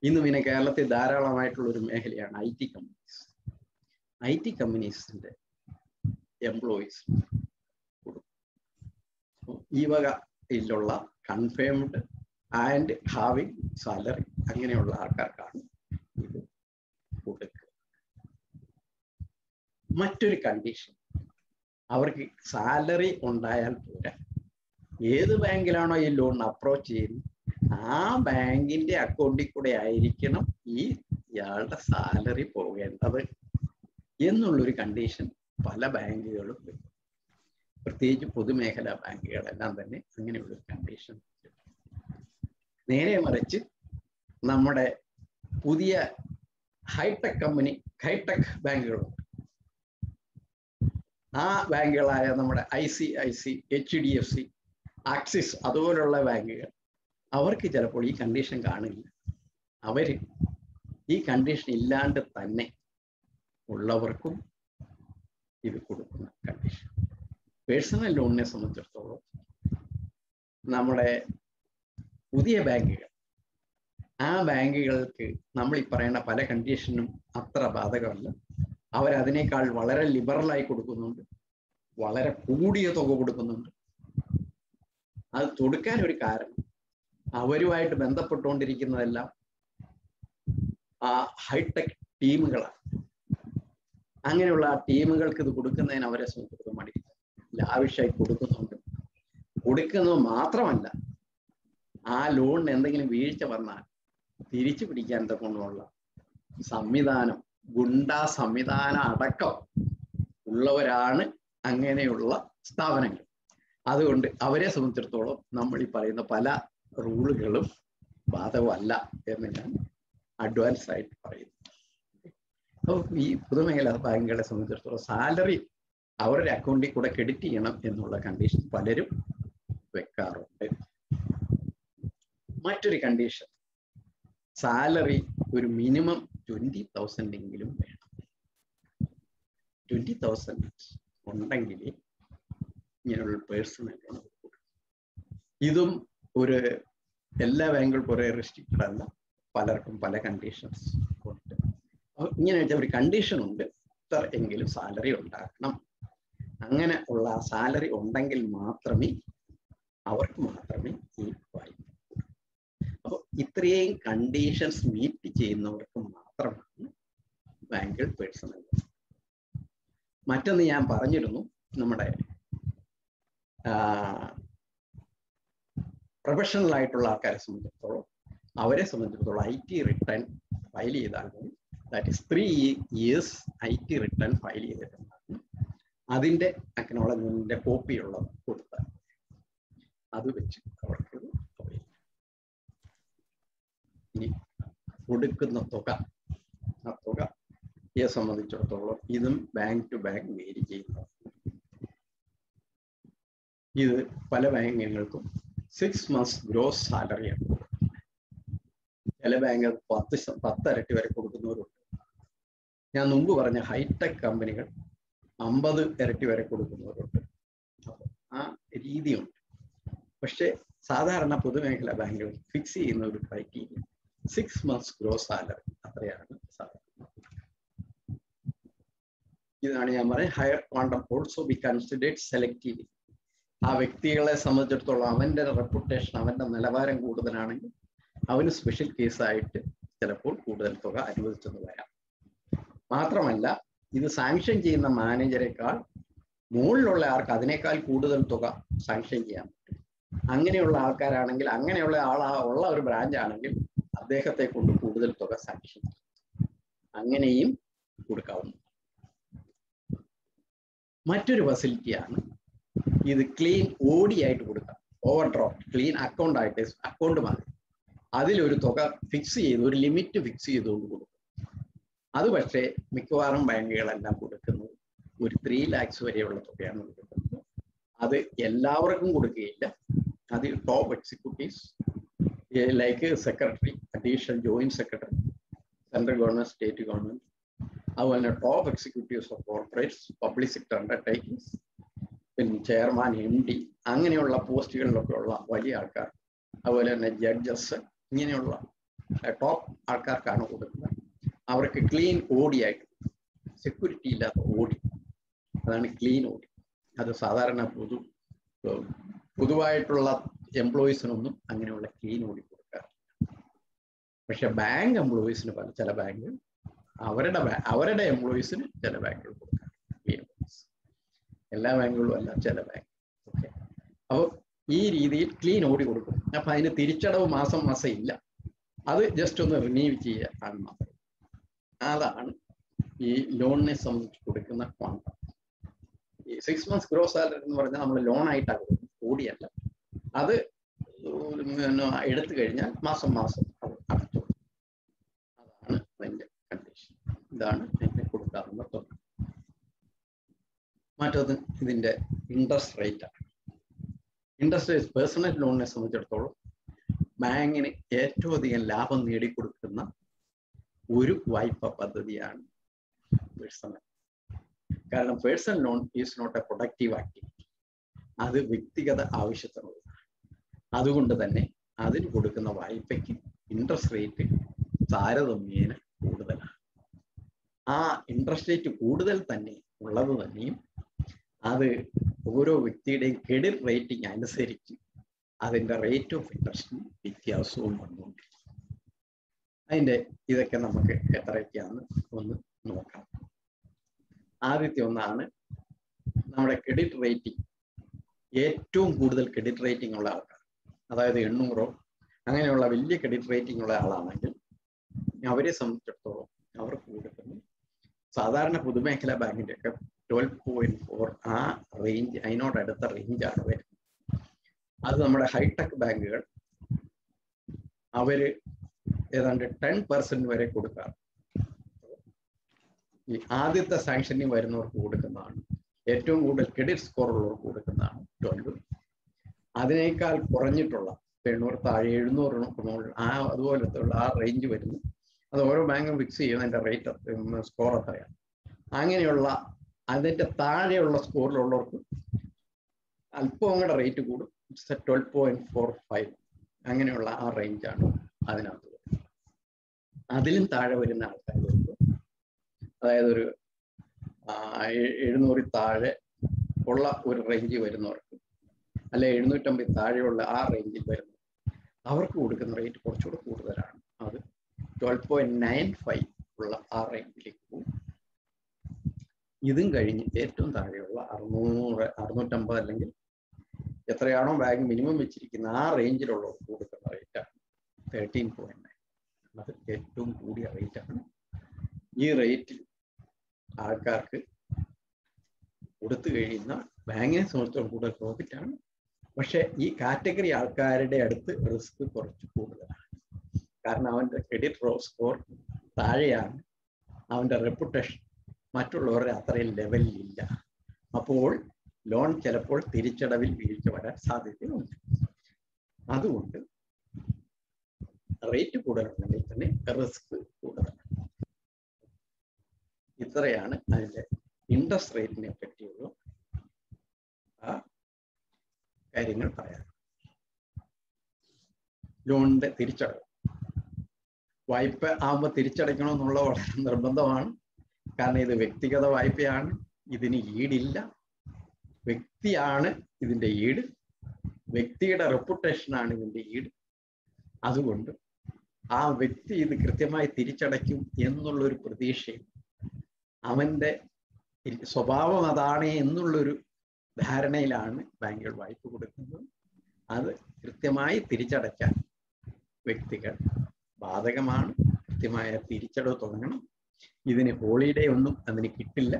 ഇന്ന് പിന്നെ കേരളത്തിൽ ധാരാളമായിട്ടുള്ള ഒരു മേഖലയാണ് IT കമ്പനീസ്. IT കമ്പനീസിന്റെ എംപ്ലോയീസ് കൊടുക്കും. ഈ വകയിലുള്ള കൺഫേംഡ് ആൻഡ് ഹാവിങ് സാലറി, അങ്ങനെയുള്ള ആൾക്കാർക്കാണ് ഇത് കൊടുക്കുക. മറ്റൊരു കണ്ടീഷൻ, അവർക്ക് സാലറി ഉണ്ടായാൽ പോരാ, ഏത് ബാങ്കിലാണോ ഈ ലോൺ അപ്രോച്ച് ചെയ്യുന്നത് ആ ബാങ്കിന്റെ അക്കൗണ്ടിൽ കൂടെ ആയിരിക്കണം ഇയാളുടെ സാലറി പോകേണ്ടത് എന്നുള്ളൊരു കണ്ടീഷൻ പല ബാങ്കുകളും വെക്കും. പ്രത്യേകിച്ച് പൊതുമേഖലാ ബാങ്കുകളെല്ലാം തന്നെ അങ്ങനെയുള്ളൊരു കണ്ടീഷൻ. നേരെ മറിച്ച് നമ്മുടെ പുതിയ ഹൈടെക് ബാങ്കുകളുണ്ട്. ആ ബാങ്കുകളായ നമ്മുടെ ICICI, HDFC, ആക്സിസ് അതുപോലുള്ള ബാങ്കുകൾ അവർക്ക് ചിലപ്പോൾ ഈ കണ്ടീഷൻ കാണില്ല. അവർ ഈ കണ്ടീഷൻ ഇല്ലാണ്ട് തന്നെ ഉള്ളവർക്കും ഇത് കൊടുക്കുന്ന കണ്ടീഷൻ. പേഴ്സണൽ ലോണിനെ സംബന്ധിച്ചിടത്തോളം നമ്മുടെ പുതിയ ബാങ്കുകൾ, ആ ബാങ്കുകൾക്ക് നമ്മൾ ഈ പറയുന്ന പല കണ്ടീഷനും അത്ര ബാധകമല്ല. അവരതിനേക്കാൾ വളരെ ലിബറലായി കൊടുക്കുന്നുണ്ട്, വളരെ കൂടിയ തുക കൊടുക്കുന്നുണ്ട്. അത് കൊടുക്കാൻ ഒരു കാരണം അവരുമായിട്ട് ബന്ധപ്പെട്ടുകൊണ്ടിരിക്കുന്നതെല്ലാം ആ ഹൈടെക് ടീമുകളാണ്. അങ്ങനെയുള്ള ആ ടീമുകൾക്ക് ഇത് കൊടുക്കുന്നതിന് അവരെ സംബന്ധിച്ചിടത്തോളം മടി ലാവിഷായി കൊടുക്കുന്നുണ്ട്. കൊടുക്കുന്നത് മാത്രമല്ല, ആ ലോണിന് എന്തെങ്കിലും വീഴ്ച വന്നാൽ തിരിച്ചു പിടിക്കാൻ കൊണ്ടുള്ള സംവിധാനം, ഗുണ്ടാ സംവിധാനം അടക്കം ഉള്ളവരാണ് അങ്ങനെയുള്ള സ്ഥാപനങ്ങൾ. അതുകൊണ്ട് അവരെ സംബന്ധിച്ചിടത്തോളം നമ്മൾ ഈ പറയുന്ന പല റൂളുകളും ബാധകമല്ല എന്ന് ഞാൻ അഡ്വാൻസ് ആയിട്ട് പറയുന്നു. അപ്പോൾ ഈ പൊതുമേഖലാ ബാങ്കുകളെ സംബന്ധിച്ചിടത്തോളം സാലറി അവരുടെ അക്കൗണ്ടിൽ കൂടെ ക്രെഡിറ്റ് ചെയ്യണം എന്നുള്ള കണ്ടീഷൻ പലരും വെക്കാറുണ്ട്. മറ്റൊരു കണ്ടീഷൻ, സാലറി ഒരു മിനിമം 20,000 എങ്കിലും വേണം. 20,000 ഉണ്ടെങ്കിൽ ഇങ്ങനെയുള്ള പേഴ്സണൽ ലോൺ കൊടുക്കും. ഇതും ഒരു എല്ലാ ബാങ്കുകൾക്കും ഒരേ റെസ്ട്രിക്റ്റഡ് അല്ല, പലർക്കും പല കണ്ടീഷൻസ് ഉണ്ട്. ഇങ്ങനെ ഒരു കണ്ടീഷൻ ഉണ്ട്, ഇത്ര എങ്കിലും സാലറി ഉണ്ടാക്കണം. അങ്ങനെ ഉള്ള സാലറി ഉണ്ടെങ്കിൽ മാത്രമേ അവർക്ക് മാത്രമേ ഈ വായ്പ. അപ്പോൾ ഇത്രയും കണ്ടീഷൻസ് മീറ്റ് ചെയ്യുന്നവർക്ക് മാത്രമാണ് ബാങ്കുകൾ പേഴ്സണൽ. മറ്റൊന്ന് ഞാൻ പറഞ്ഞിരുന്നു, നമ്മുടെ പ്രൊഫഷണൽ ആയിട്ടുള്ള ആൾക്കാരെ സംബന്ധിച്ചിടത്തോളം അവരെ സംബന്ധിച്ചിടത്തോളം IT റിട്ടേൺ ഫയൽ ചെയ്താൽ മതി. That is 3 years IT return file ചെയ്തിട്ടുണ്ടാകും. അതിൻ്റെ അക്നോളജ്മെന്റിന്റെ കോപ്പിയുള്ള കൊടുത്താൽ അത് വെച്ച് അവർക്ക് ഇനി കൊടുക്കുന്ന തുക, ആ തുകയെ സംബന്ധിച്ചിടത്തോളം ഇതും ബാങ്ക് ടു ബാങ്ക് വേരി ചെയ്യുന്നു. ഇത് പല ബാങ്കുകൾക്കും 6 months ഗ്രോസ് സാലറിയാണ്. ചില ബാങ്ക് 10 ഇരട്ടി വരെ കൊടുക്കുന്നവരുണ്ട്. ഞാൻ മുമ്പ് പറഞ്ഞ ഹൈടെക് കമ്പനികൾ 50 ഇരട്ടി വരെ കൊടുക്കുന്നവരുണ്ട്. ആ രീതിയുണ്ട്. പക്ഷെ സാധാരണ പൊതുമേഖലാ ബാങ്കുകൾ ഫിക്സ് ചെയ്യുന്ന ഒരു ക്രൈറ്റീരിയ 6 months ഗ്രോസ് സാലറി, അത്രയാണ് സാധാരണ. ഇതാണ് ഞാൻ പറയുന്നത്. Higher quantum also be considered selectively. ആ വ്യക്തികളെ സംബന്ധിച്ചിടത്തോളം അവന്റെ റെപ്യൂട്ടേഷൻ, അവന്റെ നിലവാരം കൂടുതലാണെങ്കിൽ അവന് സ്പെഷ്യൽ കേസായിട്ട് ചിലപ്പോൾ കൂടുതൽ തുക അനുവദിച്ചെന്ന് വരാം. മാത്രമല്ല, ഇത് സാങ്ഷൻ ചെയ്യുന്ന മാനേജരെക്കാൾ മുകളിലുള്ള ആൾക്ക് അതിനേക്കാൾ കൂടുതൽ തുക സാങ്ഷൻ ചെയ്യാൻ പറ്റും. അങ്ങനെയുള്ള ആൾക്കാരാണെങ്കിൽ, അങ്ങനെയുള്ള ഉള്ള ഒരു ബ്രാഞ്ച് ആണെങ്കിൽ അദ്ദേഹത്തെ കൊണ്ട് കൂടുതൽ തുക സാങ്ഷൻ ചെയ്യും. അങ്ങനെയും കൊടുക്കാവുന്നു. മറ്റൊരു ഫെസിലിറ്റിയാണ് ഇത് ക്ലീൻ OD ആയിട്ട് കൊടുക്കാം. ഓവർ ഡ്രാഫ്റ്റ് ക്ലീൻ അക്കൗണ്ട് ആയിട്ട്, അക്കൗണ്ട് മാറി അതിലൊരു തുക ഫിക്സ് ചെയ്ത്, ഒരു ലിമിറ്റ് ഫിക്സ് ചെയ്തുകൊണ്ട് കൊടുക്കും. അത് പക്ഷേ മിക്കവാറും ബാങ്കുകളെല്ലാം കൊടുക്കുന്നത് ഒരു 3 lakhs വരെയുള്ള തുകയാണ് കൊടുക്കുന്നത്. അത് എല്ലാവർക്കും കൊടുക്കുകയില്ല. അത് top executives like secretary, additional joint secretary, central government, state government, അതുപോലെ തന്നെ top executives of corporates, public sector undertakings, പിന്നെ ചെയർമാൻ, MD, അങ്ങനെയുള്ള പോസ്റ്റുകളിലൊക്കെ ഉള്ള വലിയ ആൾക്കാർ, അതുപോലെ തന്നെ ജഡ്ജസ്, ഇങ്ങനെയുള്ള ടോപ്പ് ആൾക്കാർക്കാണ് കൊടുക്കുന്നത്. അവർക്ക് ക്ലീൻ OD ആയിട്ട്, സെക്യൂരിറ്റി ഇല്ലാത്ത OD, അതാണ് ക്ലീൻ OD. അത് സാധാരണ പൊതുവായിട്ടുള്ള എംപ്ലോയീസിനൊന്നും അങ്ങനെയുള്ള ക്ലീൻ OD കൊടുക്കാറില്ല. പക്ഷെ ബാങ്ക് എംപ്ലോയീസിന് ചില ബാങ്കുകൾ അവരുടെ എംപ്ലോയീസിന് ചില ബാങ്കുകൾ കൊടുക്കാറുണ്ട്. എല്ലാ ബാങ്കുകളും അല്ല, ചില ബാങ്ക്. ഓക്കെ. അപ്പോൾ ഈ രീതിയിൽ ക്ലീൻ ഓടി കൊടുക്കും. അപ്പൊ അതിന് തിരിച്ചടവ് മാസം മാസം ഇല്ല, അത് ജസ്റ്റ് ഒന്ന് റിന്യൂ ചെയ്യാൻ മാത്രം. അതാണ് ഈ ലോണിനെ സംബന്ധിച്ച് കൊടുക്കുന്ന ക്വാണ്ടം. ഈ 6 months ഗ്രോസ് സാലറി എന്ന് പറഞ്ഞാൽ നമ്മൾ ലോണായിട്ടാണ് കൊടുക്കുന്നത്, കൂടിയല്ല. അത് എടുത്തു കഴിഞ്ഞാൽ മാസം മാസം അത് അടച്ചു. അതാണ് അതിന്റെ കണ്ടീഷൻ. ഇതാണ് അതിനെ കൊടുക്കാറുള്ള തുക. മറ്റൊന്ന് ഇതിന്റെ ഇൻട്രസ്റ്റ് റേറ്റ് ആണ്. ഇൻട്രസ്റ്റ് റേറ്റ് പേഴ്സണൽ ലോണിനെ സംബന്ധിച്ചിടത്തോളം ബാങ്കിന് ഏറ്റവും അധികം ലാഭം നേടിക്കൊടുക്കുന്ന ഒരു വായ്പ പദ്ധതിയാണ് പേഴ്സണൽ. കാരണം personal loan is not a productive activity, അത് വ്യക്തിഗത ആവശ്യത്തിനുള്ളതാണ്. അതുകൊണ്ട് തന്നെ അതിന് കൊടുക്കുന്ന വായ്പയ്ക്ക് ഇൻട്രസ്റ്റ് റേറ്റ് താരതമ്യേന കൂടുതലാണ്. ആ ഇൻട്രസ്റ്റ് റേറ്റ് കൂടുതൽ തന്നെ ഉള്ളത് തന്നെയും അത് ഓരോ വ്യക്തിയുടെയും ക്രെഡിറ്റ് റേറ്റിംഗ് അനുസരിച്ച് അതിൻ്റെ റേറ്റ് ഓഫ് ഇൻട്രസ്റ്റിന് വ്യത്യാസവും വന്നുകൊണ്ടിരിക്കും. അതിൻ്റെ ഇതൊക്കെ നമുക്ക് എത്രയൊക്കെയാണെന്ന് ഒന്ന് നോക്കാം. ആദ്യത്തെ ഒന്നാണ് നമ്മുടെ ക്രെഡിറ്റ് റേറ്റിംഗ്. ഏറ്റവും കൂടുതൽ ക്രെഡിറ്റ് റേറ്റിംഗ് ഉള്ള ആൾക്കാർ, അതായത് 800 അങ്ങനെയുള്ള വലിയ ക്രെഡിറ്റ് റേറ്റിംഗ് ഉള്ള ആളാണെങ്കിൽ അവരെ സംബന്ധിച്ചിടത്തോളം അവർക്ക് കൊടുക്കുന്നത് സാധാരണ പൊതുമേഖലാ ബാങ്കിൻ്റെ ഒക്കെ 12.4 ആ റേഞ്ച്, അതിനോട് അടുത്ത റേഞ്ചാണ് വരുന്നത്. അത് നമ്മുടെ ഹൈടെക് ബാങ്കുകൾ അവര് ഏതാണ്ട് 10% വരെ കൊടുക്കാറ്. ഈ ആദ്യത്തെ സാങ്ഷനിങ് വരുന്നവർക്ക് കൊടുക്കുന്നതാണ്. ഏറ്റവും കൂടുതൽ ക്രെഡിറ്റ് സ്കോർ ഉള്ളവർക്ക് കൊടുക്കുന്നതാണ് 12. അതിനേക്കാൾ കുറഞ്ഞിട്ടുള്ള 800 താഴെ 700 അതുപോലത്തെ ഉള്ള ആ റേഞ്ച് വരുന്നു. അത് ഓരോ ബാങ്കും ഫിക്സ് ചെയ്യും അതിൻ്റെ റേറ്റ് സ്കോർ എത്രയാണ്. അങ്ങനെയുള്ള അതിൻ്റെ താഴെയുള്ള സ്കോറിലുള്ളവർക്ക് അല്പം കൂടെ റേറ്റ് കൂടും. 12.45 അങ്ങനെയുള്ള ആ റേഞ്ചാണ് അതിനകത്ത് വരുന്നത്. അതിലും താഴെ വരുന്ന ആൾക്കാർ വരുമ്പോൾ, അതായത് ഒരു 700 താഴെ ഉള്ള ഒരു റേഞ്ച് വരുന്നവർക്ക്, അല്ലെ 750 താഴെയുള്ള ആ റേഞ്ചിൽ വരുന്നത്, അവർക്ക് കൊടുക്കുന്ന റേറ്റ് കുറച്ചുകൂടെ കൂടുതലാണ്. അത് 12.95 ഉള്ള ആ റേഞ്ചിലേക്ക് പോകും. ഇതും കഴിഞ്ഞ് ഏറ്റവും താഴെയുള്ള 600, 650 അല്ലെങ്കിൽ എത്രയാണോ ബാങ്ക് മിനിമം വെച്ചിരിക്കുന്ന ആ റേഞ്ചിലുള്ളവർക്ക് കൊടുക്കുന്ന റേറ്റാണ് 13.9. അത് ഏറ്റവും കൂടിയ റേറ്റാണ്. ഈ റേറ്റിൽ ആൾക്കാർക്ക് കൊടുത്തു കഴിയുന്ന ബാങ്കിനെ സംബന്ധിച്ചിടത്തോളം കൂടുതൽ പ്രോഫിറ്റാണ്. പക്ഷെ ഈ കാറ്റഗറി ആൾക്കാരുടെ അടുത്ത് റിസ്ക് കുറച്ച് കൂടുതലാണ്. കാരണം അവൻ്റെ ക്രെഡിറ്റ് സ്കോർ താഴെയാണ്, അവൻ്റെ റെപ്യൂട്ടേഷൻ മറ്റുള്ളവരുടെ അത്രയും ലെവലിലില്ല. അപ്പോൾ ലോൺ ചിലപ്പോൾ തിരിച്ചടവിൽ വീഴ്ച വരാൻ സാധ്യതയുണ്ട്. അതുകൊണ്ട് റേറ്റ് കൂടുതലുണ്ടെങ്കിൽ തന്നെ റിസ്ക് കൂടുതലാണ്. ഇത്രയാണ് അതിൻ്റെ ഇൻട്രസ്റ്റ് റേറ്റിനെ പറ്റിയുള്ള കാര്യങ്ങൾ പറയാം. ലോണിന്റെ തിരിച്ചടവ്, വായ്പ ആകുമ്പോൾ തിരിച്ചടയ്ക്കണമെന്നുള്ള വളരെ നിർബന്ധമാണ്. കാരണം ഇത് വ്യക്തിഗത വായ്പയാണ്, ഇതിന് ഈടില്ല. വ്യക്തിയാണ് ഇതിൻ്റെ ഈട്, വ്യക്തിയുടെ റെപ്യൂട്ടേഷനാണ് ഇതിൻ്റെ ഈട്. അതുകൊണ്ട് ആ വ്യക്തി ഇത് കൃത്യമായി തിരിച്ചടയ്ക്കും എന്നുള്ളൊരു പ്രതീക്ഷയും അവൻ്റെ സ്വഭാവം അതാണ് എന്നുള്ളൊരു ധാരണയിലാണ് ബാങ്കുകൾ വായ്പ കൊടുക്കുന്നത്. അത് കൃത്യമായി തിരിച്ചടയ്ക്കാൻ വ്യക്തികൾ ബാധകമാണ്. കൃത്യമായ തിരിച്ചടവ് തുടങ്ങണം. ഇതിന് ഹോളിഡേ ഒന്നും അതിന് കിട്ടില്ല.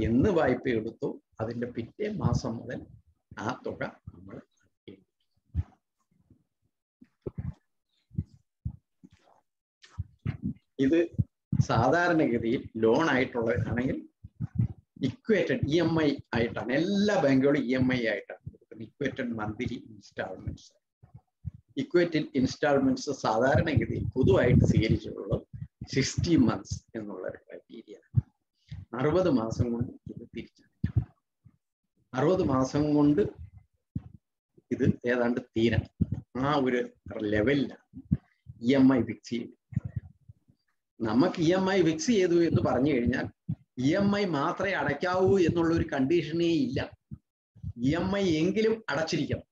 എന്ന് വായ്പ എടുത്തു അതിൻ്റെ പിറ്റേ മാസം മുതൽ ആ തുക നമ്മൾ ഇത് സാധാരണഗതിയിൽ ലോൺ ആയിട്ടുള്ളതാണെങ്കിൽ ഇക്വേറ്റഡ് EMI ആയിട്ടാണ് എല്ലാ ബാങ്കുകളും EMI ആയിട്ടാണ് കൊടുക്കുന്നത്. Equated monthly instalments. Equated instalments സാധാരണഗതിയിൽ പൊതുവായിട്ട് സ്വീകരിച്ചിട്ടുള്ളത് 60 months എന്നുള്ള ഒരു ക്രൈറ്റീരിയ. 60 മാസം കൊണ്ട് ഇത് തിരിച്ചടയ്ക്കാം. 60 മാസം കൊണ്ട് ഇത് ഏതാണ്ട് തീരണം. ആ ഒരു ലെവലിലാണ് EMI ഫിക്സ് ചെയ്ത്. നമുക്ക് EMI ഫിക്സ് ചെയ്തു എന്ന് പറഞ്ഞു കഴിഞ്ഞാൽ EMI മാത്രമേ അടയ്ക്കാവൂ എന്നുള്ള ഒരു കണ്ടീഷനേ ഇല്ല. EMI എങ്കിലും അടച്ചിരിക്കണം.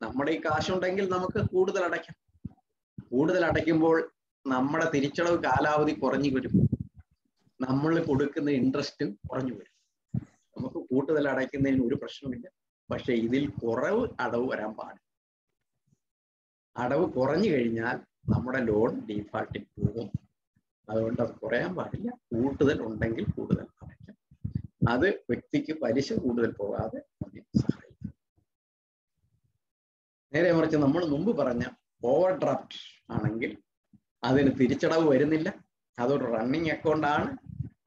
നമ്മുടെ ഈ കാശുണ്ടെങ്കിൽ നമുക്ക് കൂടുതൽ അടയ്ക്കാം. കൂടുതൽ അടയ്ക്കുമ്പോൾ നമ്മുടെ തിരിച്ചടവ് കാലാവധി കുറഞ്ഞു വരും, നമ്മൾ കൊടുക്കുന്ന ഇൻട്രസ്റ്റും കുറഞ്ഞു വരും. നമുക്ക് കൂടുതൽ അടയ്ക്കുന്നതിന് ഒരു പ്രശ്നമില്ല. പക്ഷെ ഇതിൽ കുറവ് അടവ് വരാൻ പാടില്ല. അടവ് കുറഞ്ഞു കഴിഞ്ഞാൽ നമ്മുടെ ലോൺ ഡീഫാൾട്ടിൽ പോകും. അതുകൊണ്ട് അത് കുറയാൻ പാടില്ല. കൂടുതൽ ഉണ്ടെങ്കിൽ കൂടുതൽ അടയ്ക്കാം. അത് വ്യക്തിക്ക് പലിശ കൂടുതൽ പോകാതെ സഹായിക്കും. നേരെ മറിച്ച് നമ്മൾ മുമ്പ് പറഞ്ഞ ഓവർ ഡ്രാഫ്റ്റ് ആണെങ്കിൽ അതിന് തിരിച്ചടവ് വരുന്നില്ല. അതൊരു റണ്ണിങ് അക്കൗണ്ടാണ്.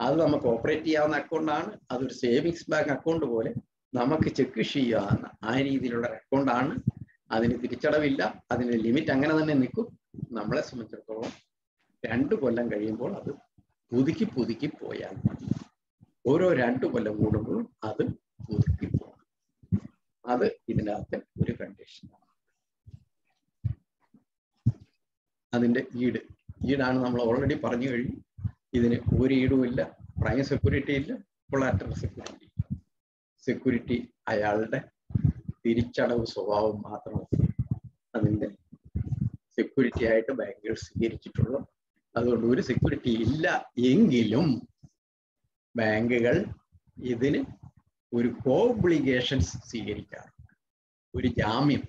അത് നമുക്ക് ഓപ്പറേറ്റ് ചെയ്യാവുന്ന അക്കൗണ്ടാണ്. അതൊരു സേവിങ്സ് ബാങ്ക് അക്കൗണ്ട് പോലെ നമുക്ക് ചെക്ക് ചെയ്യാവുന്ന ആ രീതിയിലുള്ള അക്കൗണ്ടാണ്. അതിന് തിരിച്ചടവില്ല. അതിന് ലിമിറ്റ് അങ്ങനെ തന്നെ നിൽക്കും. നമ്മളെ സംബന്ധിച്ചിടത്തോളം 2 കൊല്ലം കഴിയുമ്പോൾ അത് പുതുക്കി പുതുക്കി പോയാൽ മതി. ഓരോ 2 കൊല്ലം കൂടുമ്പോഴും അത് പുതുക്കി പോകണം. അത് ഇതിനകത്ത് ഒരു കണ്ടീഷനാണ്. അതിന്റെ ഈടാണ് നമ്മൾ ഓൾറെഡി പറഞ്ഞു കഴിഞ്ഞു. ഇതിന് ഒരു ഈടുമില്ല. പ്രൈം സെക്യൂരിറ്റി ഇല്ല, കൊളാറ്ററൽ സെക്യൂരിറ്റി. സെക്യൂരിറ്റി അയാളുടെ തിരിച്ചടവ് സ്വഭാവം മാത്രമേ അതിന്റെ സെക്യൂരിറ്റി ആയിട്ട് ബാങ്കുകൾ സ്വീകരിച്ചിട്ടുള്ളൂ. അതുകൊണ്ട് ഒരു സെക്യൂരിറ്റി ഇല്ല എങ്കിലും ബാങ്കുകൾ ഇതിന് ഒരു കോബ്ലിഗേഷൻസ് സ്വീകരിക്കാറുണ്ട്. ഒരു ജാമ്യം,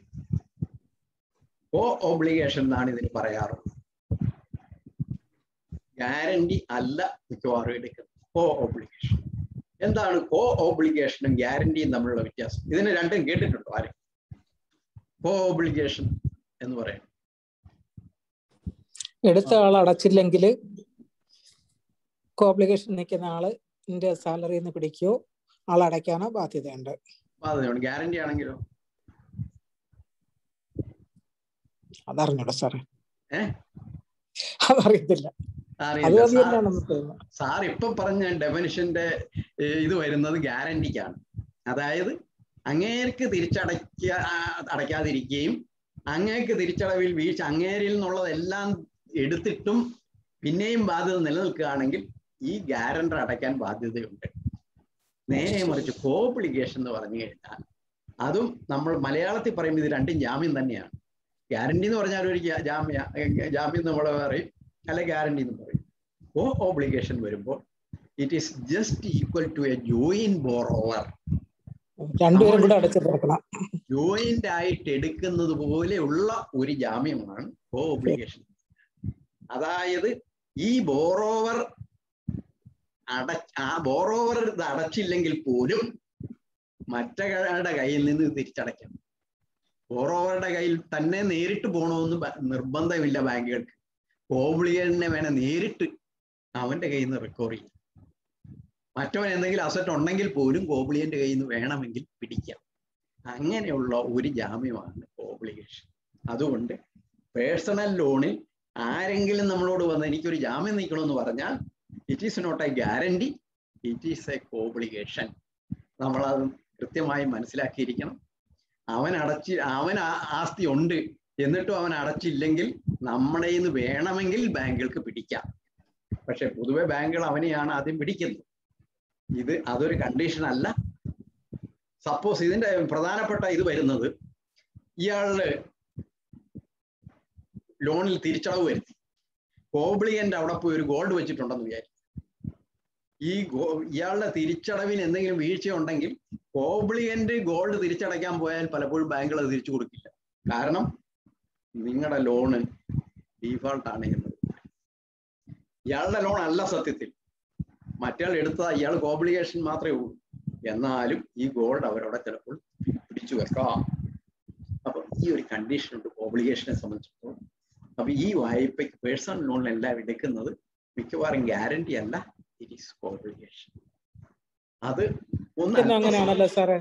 കോ ഓബ്ലിഗേഷൻ എന്നാണ് ഇതിന് പറയാറുള്ളത്. ഗ്യാരണ്ടി അല്ല മിക്കവാറും എടുക്കുന്നത്. കോ ഓബ്ലിഗേഷൻ. എന്താണ് കോ ഓബ്ലിഗേഷനും ഗ്യാരണ്ടിയും തമ്മിലുള്ള വ്യത്യാസം? ഇതിനെ രണ്ടും കേട്ടിട്ടുണ്ടോ ആരും? കോ ഓബ്ലിഗേഷൻ എന്ന് പറയുന്നത് എടുത്ത ആൾ അടച്ചില്ലെങ്കിൽ കോബ്ലിഗേഷൻ നിൽക്കുന്ന ആളിന്റെ സാലറിയിൽ നിന്ന് പിടിക്കുകയോ ആൾ അടയ്ക്കാനോ ബാധ്യതയുണ്ട്. ഗ്യാരണ്ടി ആണെങ്കിലോ? അതറിഞ്ഞൂടാ സാറേ, അതറിയത്തില്ല. സാർ ഇപ്പം പറഞ്ഞ ഡെഫിനിഷന്റെ ഇത് വരുന്നത് ഗ്യാരണ്ടിക്കാണ്. അതായത് അങ്ങേർക്ക് അടയ്ക്കാതിരിക്കുകയും അങ്ങേക്ക് തിരിച്ചടവിൽ വീഴ്ച അങ്ങേരിൽ നിന്നുള്ളതെല്ലാം എടുത്തിട്ടും പിന്നെയും ബാധ്യത നിലനിൽക്കുകയാണെങ്കിൽ ഈ ഗ്യാരണ്ടർ അടയ്ക്കാൻ ബാധ്യതയുണ്ട്. നേരെ മറിച്ച് കോബ്ലിഗേഷൻ എന്ന് പറഞ്ഞു കഴിഞ്ഞാൽ അതും നമ്മൾ മലയാളത്തിൽ പറയുമ്പോൾ ഇത് രണ്ടും ജാമ്യം തന്നെയാണ്. ഗ്യാരണ്ടി എന്ന് പറഞ്ഞാൽ ഒരു ജാമ്യം നമ്മൾ പറയും, അല്ലെ ഗ്യാരണ്ടി എന്ന് പറയും. കോ ഓബ്ലിഗേഷൻ വരുമ്പോൾ it is just equal to a joint borrower. Joint ആയിട്ട് എടുക്കുന്നത് പോലെയുള്ള ഒരു ജാമ്യമാണ് കോ ഓബ്ലിഗേഷൻ. അതായത് ഈ ബോറോവർ ബോറോവർ ഇത് അടച്ചില്ലെങ്കിൽ പോലും മറ്റൊരാളുടെ കയ്യിൽ നിന്ന് തിരിച്ചടയ്ക്കണം. ബോറോവറുടെ കയ്യിൽ തന്നെ നേരിട്ട് പോകണമെന്ന് നിർബന്ധമില്ല ബാങ്കുകൾക്ക്. ഓബ്ലിഗേഷനെ വേണം നേരിട്ട് അവന്റെ കയ്യിൽ നിന്ന് റിക്കവർ ചെയ്യാം. മറ്റവൻ എന്തെങ്കിലും അസറ്റ് ഉണ്ടെങ്കിൽ പോലും ഓബ്ലിഗന്റെ കയ്യിൽ നിന്ന് വേണമെങ്കിൽ പിടിക്കാം. അങ്ങനെയുള്ള ഒരു ജാമ്യമാണ് ഓബ്ലിഗേഷൻ. അതുകൊണ്ട് പേഴ്സണൽ ലോണിൽ ആരെങ്കിലും നമ്മളോട് വന്ന് എനിക്കൊരു ജാമ്യം നിൽക്കണമെന്ന് പറഞ്ഞാൽ it is not a guarantee, it is a obligation. നമ്മളത് കൃത്യമായി മനസ്സിലാക്കിയിരിക്കണം. അവൻ ആസ്തി ഉണ്ട് എന്നിട്ടും അവൻ അടച്ചില്ലെങ്കിൽ നമ്മുടെ നിന്ന് വേണമെങ്കിൽ ബാങ്കുകൾക്ക് പിടിക്കാം. പക്ഷെ പൊതുവെ ബാങ്കുകൾ അവനെയാണ് ആദ്യം പിടിക്കുന്നത്. അതൊരു കണ്ടീഷൻ അല്ല. സപ്പോസ് ഇതിന്റെ പ്രധാനപ്പെട്ട ഇത് വരുന്നത്, ഇയാളുടെ ലോണിൽ തിരിച്ചടവ് വരുത്തി ഓബ്ലിഗന്റ് അവിടെ പോയി ഒരു ഗോൾഡ് വെച്ചിട്ടുണ്ടെന്ന് വിചാരിക്കും. ഇയാളുടെ തിരിച്ചടവിന് എന്തെങ്കിലും വീഴ്ച ഉണ്ടെങ്കിൽ ഓബ്ലിഗന്റ് ഗോൾഡ് തിരിച്ചടയ്ക്കാൻ പോയാൽ പലപ്പോഴും ബാങ്കുകൾ അത് തിരിച്ചു കൊടുക്കില്ല. കാരണം നിങ്ങളുടെ ലോണ് ഡീഫാൾട്ട് ആണ് എന്നത്. ഇയാളുടെ ലോൺ അല്ല സത്യത്തിൽ, മറ്റയാൾ എടുത്ത ഇയാൾക്ക് ഓബ്ലിഗേഷൻ മാത്രമേ ഉള്ളൂ. എന്നാലും ഈ ഗോൾഡ് അവരവിടെ ചിലപ്പോൾ പിടിച്ചു വെക്കാം. അപ്പൊ ഈ ഒരു കണ്ടീഷൻ ഉണ്ട് ഓബ്ലിഗേഷനെ സംബന്ധിച്ചിടത്തോളം. അപ്പൊ ഈ വായ്പയ്ക്ക് പേഴ്സണൽ ലോണിലെല്ലാം എടുക്കുന്നത് മിക്കവാറും ഗ്യാരണ്ടി അല്ല, ഇറ്റ് ഈസ് ഓബ്ലിഗേഷൻ. അത് അങ്ങനെയാണല്ലോ സാറേ,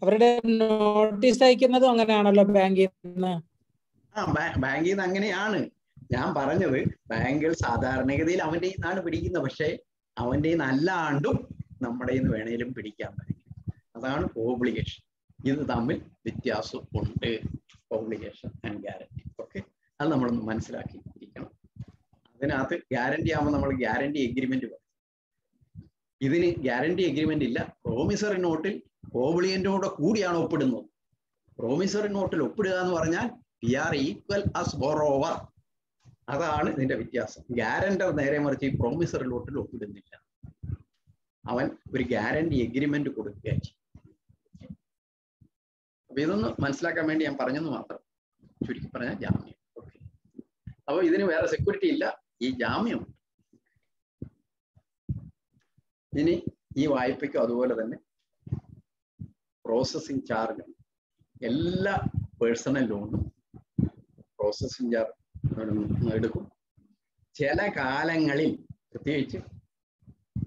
അവരുടെ നോട്ടീസ് അയക്കുന്നതും അങ്ങനെയാണല്ലോ ബാങ്കിൽ നിന്ന്. ബാങ്കിൽ നിന്ന് അങ്ങനെയാണ് ഞാൻ പറഞ്ഞത്. ബാങ്കുകൾ സാധാരണഗതിയിൽ അവന്റെ നിന്നാണ് പിടിക്കുന്നത്. പക്ഷെ അവന്റെ അല്ലാണ്ടും നമ്മുടെ നിന്ന് വേണേലും പിടിക്കാൻ പറ്റും. അതാണ് ഓബ്ലിഗേഷൻ. ഇത് തമ്മിൽ വ്യത്യാസം ഉണ്ട്, ഓബ്ലിഗേഷൻ ആൻഡ് ഗ്യാരണ്ടി. ഓക്കെ, അത് നമ്മളൊന്ന് മനസ്സിലാക്കിയിരിക്കണം. അതിനകത്ത് ഗ്യാരണ്ടി ആകുമ്പോൾ നമ്മൾ ഗ്യാരണ്ടി എഗ്രിമെന്റ് പറയും. ഇതിന് ഗ്യാരണ്ടി എഗ്രിമെന്റ് ഇല്ല. പ്രോമിസറി നോട്ടിൽ ഓബ്ലിഗന്റോടെ കൂടിയാണ് ഒപ്പിടുന്നത്. പ്രോമിസറി നോട്ടിൽ ഒപ്പിടുക എന്ന് പറഞ്ഞാൽ we are equal as borrower. അതാണ് ഇതിന്റെ വ്യത്യാസം. ഗ്യാരണ്ടർ നേരെ മറിച്ച് ഈ പ്രോമിസറി നോട്ടിൽ ഒപ്പിടുന്നില്ല. അവൻ ഒരു ഗ്യാരണ്ടി എഗ്രിമെന്റ് കൊടുക്കുക ചെയ്യും. അപ്പൊ ഇതൊന്ന് മനസ്സിലാക്കാൻ വേണ്ടി ഞാൻ പറഞ്ഞെന്ന് മാത്രം. ചുരുക്കി പറഞ്ഞാൽ ജാമ്യം. ഓക്കെ. അപ്പൊ ഇതിന് വേറെ സെക്യൂരിറ്റി ഇല്ല, ഈ ജാമ്യമുണ്ട്. ഇനി ഈ വായ്പയ്ക്കും അതുപോലെ തന്നെ പ്രോസസ്സിംഗ് ചാർജ്. എല്ലാ പേഴ്സണൽ ലോണും പ്രോസസ്സിംഗ് ചാർജ് എടുക്കും. ചില കാലങ്ങളിൽ പ്രത്യേകിച്ച്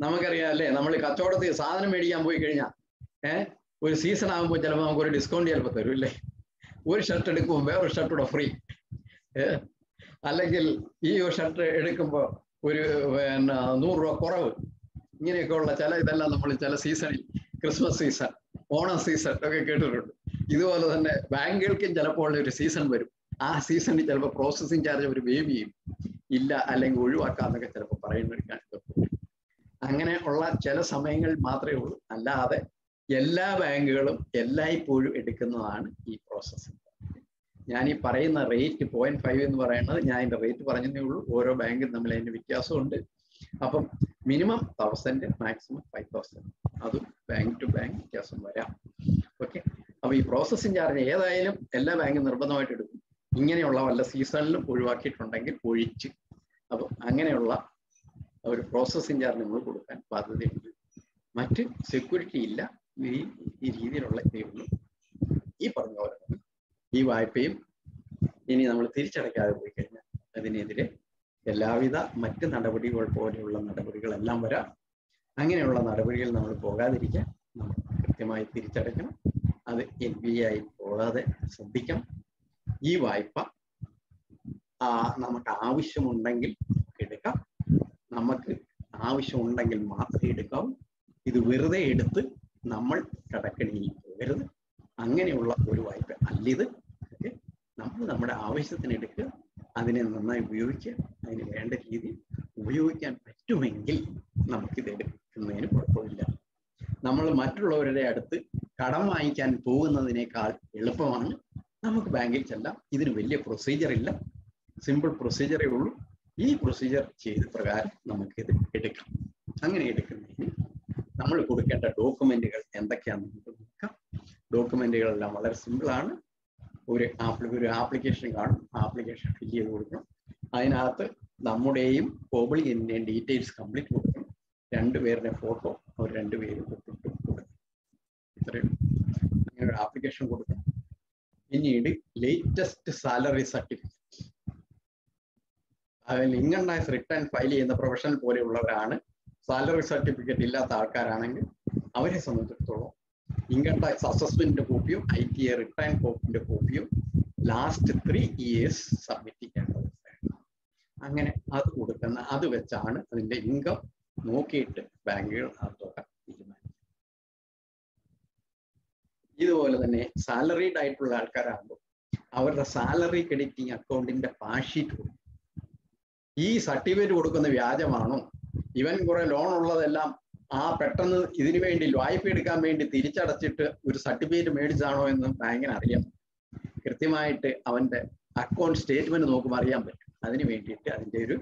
നമുക്കറിയാം അല്ലേ, നമ്മൾ കച്ചവടത്തിൽ സാധനം മേടിക്കാൻ പോയി കഴിഞ്ഞാൽ ഒരു സീസൺ ആകുമ്പോൾ ചിലപ്പോൾ നമുക്കൊരു ഡിസ്കൗണ്ട് ചിലപ്പോൾ തരും അല്ലേ. ഒരു ഷർട്ട് എടുക്കുമ്പോൾ വേറൊരു ഷർട്ടൂടെ ഫ്രീ, അല്ലെങ്കിൽ ഈ ഷർട്ട് എടുക്കുമ്പോൾ ഒരു 100 രൂപ കുറവ്. ഇങ്ങനെയൊക്കെയുള്ള ചില ഇതെല്ലാം നമ്മൾ ചില സീസണിൽ, ക്രിസ്മസ് സീസൺ, ഓണം സീസൺ ഒക്കെ കേട്ടിട്ടുണ്ട്. ഇതുപോലെ തന്നെ ബാങ്കുകൾക്കും ചിലപ്പോൾ ഒരു സീസൺ വരും. ആ സീസണിൽ ചിലപ്പോൾ പ്രോസസ്സിംഗ് ചാർജ് ഒരു വേവ് ചെയ്യും, ഇല്ല അല്ലെങ്കിൽ ഒഴിവാക്കാന്നൊക്കെ ചിലപ്പോൾ പറയുന്നൊരു. അങ്ങനെ ഉള്ള ചില സമയങ്ങളിൽ മാത്രമേ ഉള്ളൂ. അല്ലാതെ എല്ലാ ബാങ്കുകളും എല്ലായ്പ്പോഴും എടുക്കുന്നതാണ് ഈ പ്രോസസ്സിംഗ്. ഞാൻ ഈ പറയുന്ന റേറ്റ് 0.5 എന്ന് പറയുന്നത് ഞാൻ അതിന്റെ റേറ്റ് പറഞ്ഞതേ ഉള്ളൂ. ഓരോ ബാങ്കും തമ്മിൽ അതിന്റെ വ്യത്യാസമുണ്ട്. അപ്പം മിനിമം 1000, മാക്സിമം 5000. അതും ബാങ്ക് ടു ബാങ്ക് വ്യത്യാസം വരാം. ഓക്കെ. അപ്പൊ ഈ പ്രോസസ്സിംഗ് ചാർജ് ഏതായാലും എല്ലാ ബാങ്കും നിർബന്ധമായിട്ട് എടുക്കും. ഇങ്ങനെയുള്ള വല്ല സീസണിലും ഒഴിവാക്കിയിട്ടുണ്ടെങ്കിൽ ഒഴിച്ച്. അപ്പം അങ്ങനെയുള്ള ഒരു പ്രോസസ്സിംഗ് ചാർജ് നമ്മൾ കൊടുക്കാൻ ബാധ്യതയുണ്ട്. മറ്റ് സെക്യൂരിറ്റി ഇല്ല. ഈ രീതിയിലുള്ള ഇതേ ഉള്ളൂ. ഈ പറഞ്ഞ പോലെ ഈ വായ്പയും ഇനി നമ്മൾ തിരിച്ചടയ്ക്കാതെ പോയി കഴിഞ്ഞാൽ അതിനെതിരെ എല്ലാവിധ മറ്റ് നടപടികൾ പോലെയുള്ള നടപടികളെല്ലാം വരാം. അങ്ങനെയുള്ള നടപടികൾ നമ്മൾ പോകാതിരിക്കാൻ നമ്മൾ കൃത്യമായി തിരിച്ചടയ്ക്കണം. അത് NPA ആയി പോകാതെ ശ്രദ്ധിക്കണം. ഈ വായ്പ നമുക്ക് ആവശ്യമുണ്ടെങ്കിൽ എടുക്കാം. നമുക്ക് ആവശ്യമുണ്ടെങ്കിൽ മാത്രമേ എടുക്കാവൂ. ഇത് വെറുതെ എടുത്ത് നമ്മൾ കടക്കണിയിൽ പോകരുത്. അങ്ങനെയുള്ള ഒരു വായ്പ അല്ലിത്. നമ്മൾ നമ്മുടെ ആവശ്യത്തിന് എടുക്കുക, അതിനെ നന്നായി ഉപയോഗിക്കുക. അതിന് വേണ്ട രീതിയിൽ ഉപയോഗിക്കാൻ പറ്റുമെങ്കിൽ നമുക്കിത് എടുക്കുന്നതിന് കുഴപ്പമില്ല. നമ്മൾ മറ്റുള്ളവരുടെ അടുത്ത് കടം വാങ്ങിക്കാൻ പോകുന്നതിനേക്കാൾ എളുപ്പമാണ് നമുക്ക് ബാങ്കിൽ ചെല്ലാം. ഇതിന് വലിയ പ്രൊസീജിയർ ഇല്ല, സിമ്പിൾ പ്രൊസീജിയറേ ഉള്ളൂ. ഈ പ്രൊസീജിയർ ചെയ്ത പ്രകാരം നമുക്കിത് എടുക്കാം. അങ്ങനെ എടുക്കുന്നതിന് നമ്മൾ കൊടുക്കേണ്ട ഡോക്യുമെന്റുകൾ എന്തൊക്കെയാണെന്ന് നമുക്ക് നോക്കാം. ഡോക്യുമെന്റുകളെല്ലാം വളരെ സിമ്പിളാണ്. ഒരു ആപ്ലിക്കേഷൻ കാണും, ആപ്ലിക്കേഷൻ ഫില്ല് ചെയ്ത് കൊടുക്കണം. അതിനകത്ത് നമ്മുടെയും ഓബ്ലിഗന്റെയും ഡീറ്റെയിൽസ് കംപ്ലീറ്റ് കൊടുക്കണം. 2 പേരുടെ ഫോട്ടോ അവർ 2 പേരും ഒപ്പിട്ട് കൊടുക്കണം. ഇത്രയും അങ്ങനെ ഒരു ആപ്ലിക്കേഷൻ കൊടുക്കണം. പിന്നീട് ലേറ്റസ്റ്റ് സാലറി സർട്ടിഫിക്കറ്റ്, അതിൽ ഇൻകം ടാക്സ് റിട്ടേൺ ഫയൽ ചെയ്യുന്ന പ്രൊഫഷണൽ പോലെയുള്ളവരാണ്. സാലറി സർട്ടിഫിക്കറ്റ് ഇല്ലാത്ത ആൾക്കാരാണെങ്കിൽ അവരെ സംബന്ധിച്ചിടത്തോളം ഇൻകം ടാക്സ് അസസ്മെന്റിന്റെ കോപ്പിയും ITA റിട്ടേൺ കോപ്പിന്റെ കോപ്പിയും ലാസ്റ്റ് 3 years സബ്മിറ്റ് ചെയ്യേണ്ടത്. അങ്ങനെ അത് കൊടുക്കുന്ന അത് വെച്ചാണ് അതിന്റെ ഇൻകം നോക്കിയിട്ട് ബാങ്കുകൾ ആ തുക തീരുമാനിക്കും. ഇതുപോലെ തന്നെ സാലറീഡ് ആയിട്ടുള്ള ആൾക്കാരാകുമ്പോൾ അവരുടെ സാലറി ക്രെഡിറ്റിംഗ് അക്കൗണ്ടിന്റെ പാഷീറ്റ് കൊടുക്കും. ഈ സർട്ടിഫിക്കറ്റ് കൊടുക്കുന്ന വ്യാജമാണോ, ഇവൻ കുറെ ലോൺ ഉള്ളതെല്ലാം പെട്ടെന്ന് ഇതിനു വേണ്ടി വായ്പ എടുക്കാൻ വേണ്ടി തിരിച്ചടച്ചിട്ട് ഒരു സർട്ടിഫിക്കറ്റ് മേടിച്ചാണോ എന്ന് ബാങ്കിന് അറിയാം. കൃത്യമായിട്ട് അവന്റെ അക്കൗണ്ട് സ്റ്റേറ്റ്മെന്റ് നോക്കുമ്പോൾ അറിയാൻ പറ്റും. അതിന് വേണ്ടിയിട്ട് അതിന്റെ ഒരു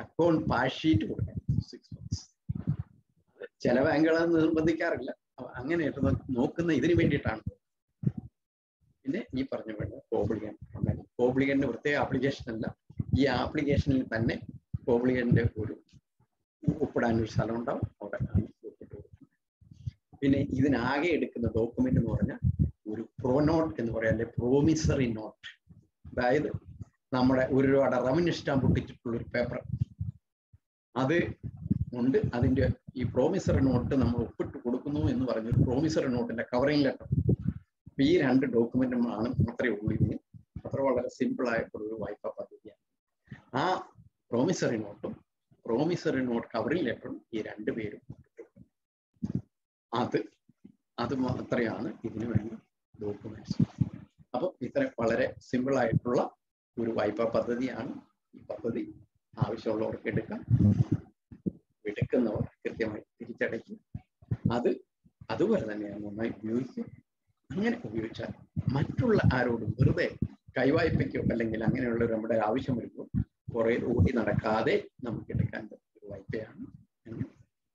അക്കൗണ്ട് പാഷീറ്റ് കൊടുക്കണം 6 months. ചില ബാങ്കുകൾ നിർബന്ധിക്കാറില്ല. അങ്ങനെ നോക്കുന്ന ഇതിന് വേണ്ടിയിട്ടാണ്. പിന്നെ ഈ പറഞ്ഞ പോലെ ഓബ്ലിഗന്റ് പ്രത്യേക ആപ്ലിക്കേഷൻ അല്ല. ഈ ആപ്ലിക്കേഷനിൽ തന്നെ ഓബ്ലിഗന്റ് ഒരു ഒപ്പിടാനൊരു സ്ഥലം ഉണ്ടാവും, അവിടെ ഒപ്പിട്ട് കൊടുക്കുന്നത്. പിന്നെ ഇതിനാകെ എടുക്കുന്ന ഡോക്യുമെന്റ് എന്ന് പറഞ്ഞാൽ ഒരു പ്രോനോട്ട് എന്ന് പറയാം, അല്ലെ പ്രോമിസറി നോട്ട്. അതായത് നമ്മുടെ 1 രൂപയുടെ റവന്യൂ സ്റ്റാമ്പ് ഒട്ടിച്ചിട്ടുള്ള ഒരു പേപ്പർ അത് ഉണ്ട്. അതിന്റെ ഈ പ്രോമിസറി നോട്ട് നമ്മൾ ഒപ്പിട്ട് കൊടുക്കുന്നു എന്ന് പറഞ്ഞൊരു പ്രോമിസറി നോട്ടിന്റെ കവറിംഗ് ലെറ്റർ. ഈ 2 ഡോക്യുമെന്റും ആണ് മാത്രമേ ഉള്ളൂ. ഇതിന് അത്ര വളരെ സിമ്പിൾ ആയിട്ടുള്ള ഒരു വായ്പാ പദ്ധതിയാണ്. ആ പ്രോമിസറി നോട്ടും പ്രോമിസറി നോട്ട് കവറിംഗ് ലെറ്ററും ഈ 2 പേരും അത് മാത്രമാണ് ഇതിന് വേണ്ട ഡോക്യുമെന്റ്സ്. അപ്പൊ ഇത്ര വളരെ സിമ്പിൾ ആയിട്ടുള്ള ഒരു വായ്പാ പദ്ധതിയാണ്. ഈ പദ്ധതി ആവശ്യമുള്ളവർക്ക് എടുക്കാം, എടുക്കുന്നവർ കൃത്യമായി തിരിച്ചടയ്ക്കും. അതുപോലെ തന്നെ നന്നായി ഉപയോഗിക്കും. അങ്ങനെ ഉപയോഗിച്ചാൽ മറ്റുള്ള ആരോടും വെറുതെ കൈവായ്പയ്ക്കോ അല്ലെങ്കിൽ അങ്ങനെയുള്ള നമ്മുടെ ആവശ്യം വരുമ്പോൾ കുറെ ഓടി നടക്കാതെ നമുക്ക് എടുക്കാൻ പറ്റുന്ന ഒരു വായ്പയാണ്.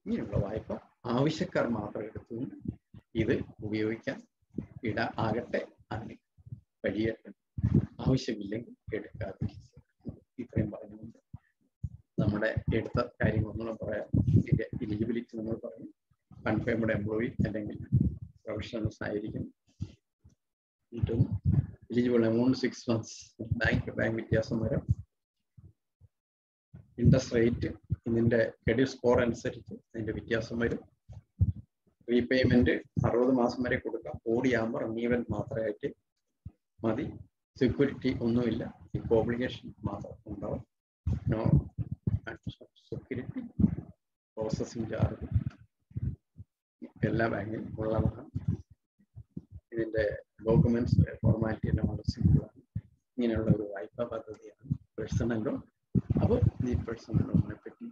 ഇങ്ങനെയുള്ള വായ്പ ആവശ്യക്കാർ മാത്രം എടുത്തുകൊണ്ട് ഇത് ഉപയോഗിക്കാൻ ആകട്ടെ. അതിന് വഴിയേറ്റ ആവശ്യമില്ലെങ്കിൽ എടുക്കാതിരിക്കുക. ഇത്രയും പറഞ്ഞുകൊണ്ട് നമ്മുടെ എടുത്ത കാര്യങ്ങൾ ഒന്നും പറയാം. ഇതിന്റെ എലിജിബിലിറ്റി നമ്മൾ പറയും. കൺഫേംഡ് എംപ്ലോയി അല്ലെങ്കിൽ പ്രൊഫഷണൽസ് ആയിരിക്കും. ഏറ്റവും എലിജിബിൾ എമൗണ്ട് 6 months. ബാങ്ക് വ്യത്യാസം വരും. ഇൻട്രസ്റ്റ് റേറ്റ് ഇതിന്റെ ക്രെഡിറ്റ് സ്കോർ അനുസരിച്ച് അതിന്റെ വ്യത്യാസം വരും. റീപേയ്മെന്റ് 60 മാസം വരെ കൊടുക്കാം. ഓടിയാകുമ്പോൾ റിന്യൂവൽ മാത്രമായിട്ട് മതി. സെക്യൂരിറ്റി ഒന്നുമില്ല. ഇപ്പൊ ഓബ്ലിഗേഷൻ മാത്രം ഉണ്ടാവും. നോ സെക്യൂരിറ്റി, പ്രോസസ്സിംഗ് ചാർജ് എല്ലാ ബാങ്കിലും ഉള്ളതാണ്. ഇതിന്റെ ഡോക്യുമെന്റ്സ് ഫോർമാലിറ്റി എല്ലാം വളരെ സിമ്പിളാണ്. ഇങ്ങനെയുള്ള ഒരു വായ്പാ പദ്ധതിയാണ് പേഴ്സണൽ ലോൺ. അപ്പോൾ ഈ പേഴ്സണൽ ലോണിനെ പറ്റി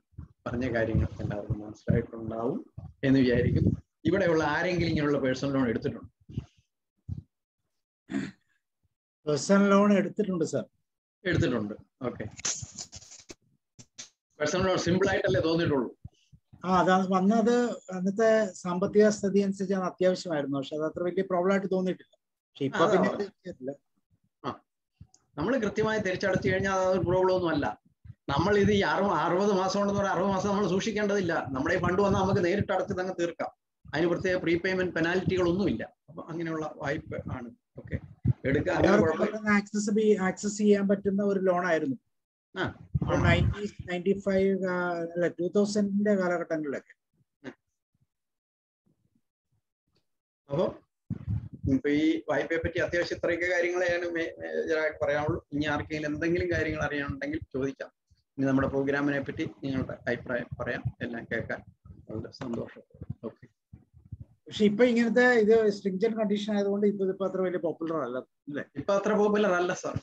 പറഞ്ഞ കാര്യങ്ങൾ എല്ലാവർക്കും മനസ്സിലായിട്ടുണ്ടാവും എന്ന് വിചാരിക്കുന്നു. ഇവിടെയുള്ള ആരെങ്കിലും ഇങ്ങനെയുള്ള പേഴ്സണൽ ലോൺ എടുത്തിട്ടുണ്ടോ? പേഴ്സണൽ ലോൺ എടുത്തിട്ടുണ്ട് സാർ. എടുത്തിട്ടുണ്ട്. ഓക്കെ. പേഴ്സണൽ ലോൺ സിമ്പിൾ ആയിട്ടല്ലേ തോന്നിയിട്ടുള്ളൂ? അതാണ് വന്നത്. അന്നത്തെ സാമ്പത്തിക സ്ഥിതി അനുസരിച്ച് അത് അത്യാവശ്യമായിരുന്നു. പക്ഷെ അത് അത്ര വലിയ പ്രോബ്ലം ആയിട്ട് തോന്നിയിട്ടില്ല. പക്ഷെ ഇപ്പൊ പിന്നെ നമ്മൾ കൃത്യമായി തിരിച്ചടച്ചു കഴിഞ്ഞാൽ അതൊരു പ്രോബ്ലം ഒന്നും അല്ല. നമ്മൾ ഇത് ഈ 60 മാസം ഉണ്ടെന്ന് പറഞ്ഞാൽ 60 മാസം നമ്മൾ സൂക്ഷിക്കേണ്ടതില്ല. നമ്മുടെ ഈ ഫണ്ട് വന്നാൽ നമുക്ക് നേരിട്ട് അടച്ച് തന്നെ തീർക്കാം. അതിന് പ്രത്യേക പ്രീപേയ്മെന്റ് പെനാൽറ്റികളൊന്നുമില്ല. അപ്പൊ അങ്ങനെയുള്ള വായ്പ ആണ്. ഓക്കെ, എടുക്കാൻ ആക്സസ് ചെയ്യാൻ പറ്റുന്ന ഒരു ലോൺ ആയിരുന്നു. 2000 കാലഘട്ടങ്ങളിലൊക്കെ. അപ്പൊ ഇപ്പൊ ഈ വായ്പയെ പറ്റി അത്യാവശ്യം ഇത്രയൊക്കെ കാര്യങ്ങളെയാണ് പറയാനുള്ളൂ. ഇനി ആർക്കെങ്കിലും എന്തെങ്കിലും കാര്യങ്ങൾ അറിയാനുണ്ടെങ്കിൽ ചോദിക്കാം. ഇനി നമ്മുടെ പ്രോഗ്രാമിനെ പറ്റി നിങ്ങളുടെ അഭിപ്രായം പറയാം. എല്ലാം കേൾക്കാൻ വളരെ സന്തോഷം. ഓക്കെ. പക്ഷെ ഇപ്പൊ ഇങ്ങനത്തെ ഇത് സ്ട്രിക്ജന്റ് കണ്ടീഷൻ ആയതുകൊണ്ട് ഇപ്പൊ അത്ര വലിയ പോപ്പുലർ അല്ല അല്ലേ? ഇപ്പൊ അത്ര പോപ്പുലർ അല്ല സാർ.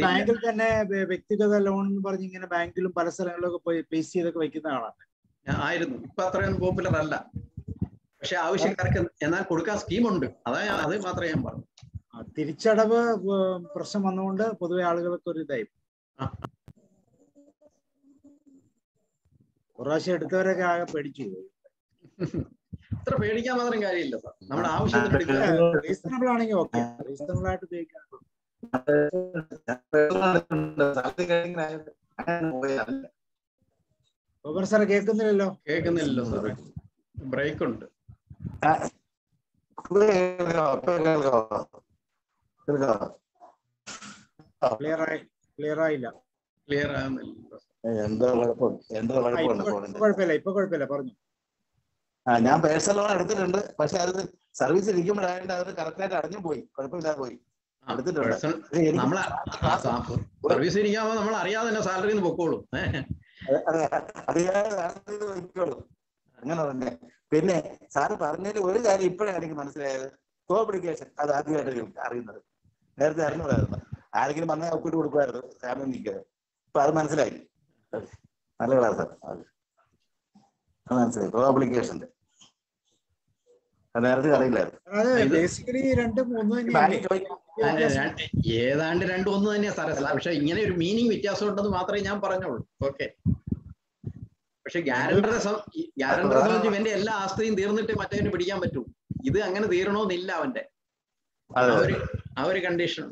ബാങ്കിൽ തന്നെ വ്യക്തിഗത ലോൺ എന്ന് പറഞ്ഞ് ഇങ്ങനെ ബാങ്കിലും പല സ്ഥലങ്ങളിലൊക്കെ പോയി പേസ് ചെയ്തൊക്കെ വെക്കുന്ന ആളാണ് ആയിരുന്നു. ഇപ്പൊ അത്രയൊന്നും പോപ്പുലർ അല്ല. പക്ഷെ ആവശ്യക്കാർക്ക് എന്നാൽ കൊടുക്കാൻ സ്കീമുണ്ട്. അത് മാത്രമേ ഞാൻ പറഞ്ഞു. തിരിച്ചടവ് പ്രശ്നം വന്നുകൊണ്ട് പൊതുവെ ആളുകൾക്ക് ഒരു ഇതായി. പ്രാവശ്യം എടുത്തവരൊക്കെ ആകെ പേടിച്ചു പോയി. ഇത്ര പേടിക്കാൻ മാത്രം കാര്യമില്ല സാർ. നമ്മുടെ ആവശ്യത്തിന് റീസണബിൾ ആണെങ്കിൽ ഓക്കെ, റീസണബിൾ ആയിട്ട് ഉപയോഗിക്കാൻ. സാറെ കേൾക്കുന്നില്ലല്ലോ. കേൾക്കുന്നില്ലല്ലോ സാറേ, ബ്രേക്ക് ഉണ്ട്. ക്ലിയർ ആയില്ല. ക്ലിയർ ആകുന്നില്ല. കുഴപ്പമില്ല, ഇപ്പൊ കുഴപ്പമില്ല, പറഞ്ഞു. ഞാൻ പേഴ്സണൽ ലോൺ എടുത്തിട്ടുണ്ട്. പക്ഷെ അത് സർവീസ് ഇരിക്കുമ്പോഴായിട്ട് അത് കറക്റ്റായിട്ട് അടഞ്ഞു പോയി. കുഴപ്പമില്ലാതെ പോയി. സർവീസ് ഇരിക്കാമോ നമ്മൾ അറിയാതെ തന്നെ സാലറി പൊക്കോളൂ. അങ്ങനെ തന്നെ. പിന്നെ സാറ് പറഞ്ഞതിൽ ഒരു കാര്യം ഇപ്പോഴാണ് എനിക്ക് മനസ്സിലായത്. കോപ്ലിക്കേഷൻ അത് ആദ്യമായിട്ട് അറിയുന്നത്. നേരത്തെ അറിഞ്ഞൂടായിരുന്നു. ആരെങ്കിലും വന്നാൽ ഒപ്പിട്ട് കൊടുക്കുമായിരുന്നു ഫാമിലി നിൽക്കാതെ. ഇപ്പൊ അത് മനസ്സിലായി. നല്ല ക്ലാസ് അത് മനസ്സിലായി. കോപ്ലിക്കേഷന്റെ നേരത്തെ അറിയില്ലായിരുന്നു. ഏതാണ്ട് രണ്ടും ഒന്ന് തന്നെയാ സാറേ. പക്ഷെ ഇങ്ങനെ ഒരു മീനിങ് വ്യത്യാസം ഉണ്ടെന്ന് മാത്രമേ ഞാൻ പറഞ്ഞോളൂ. ഓക്കെ. പക്ഷെ ഗ്യാരണ്ടറെ സംബന്ധിച്ച് ഇവന്റെ എല്ലാ ആസ്തിയും തീർന്നിട്ട് മറ്റവന് പിടിക്കാൻ പറ്റൂ. ഇത് അങ്ങനെ തീരണോന്നില്ല അവന്റെ ആ ഒരു കണ്ടീഷൻ.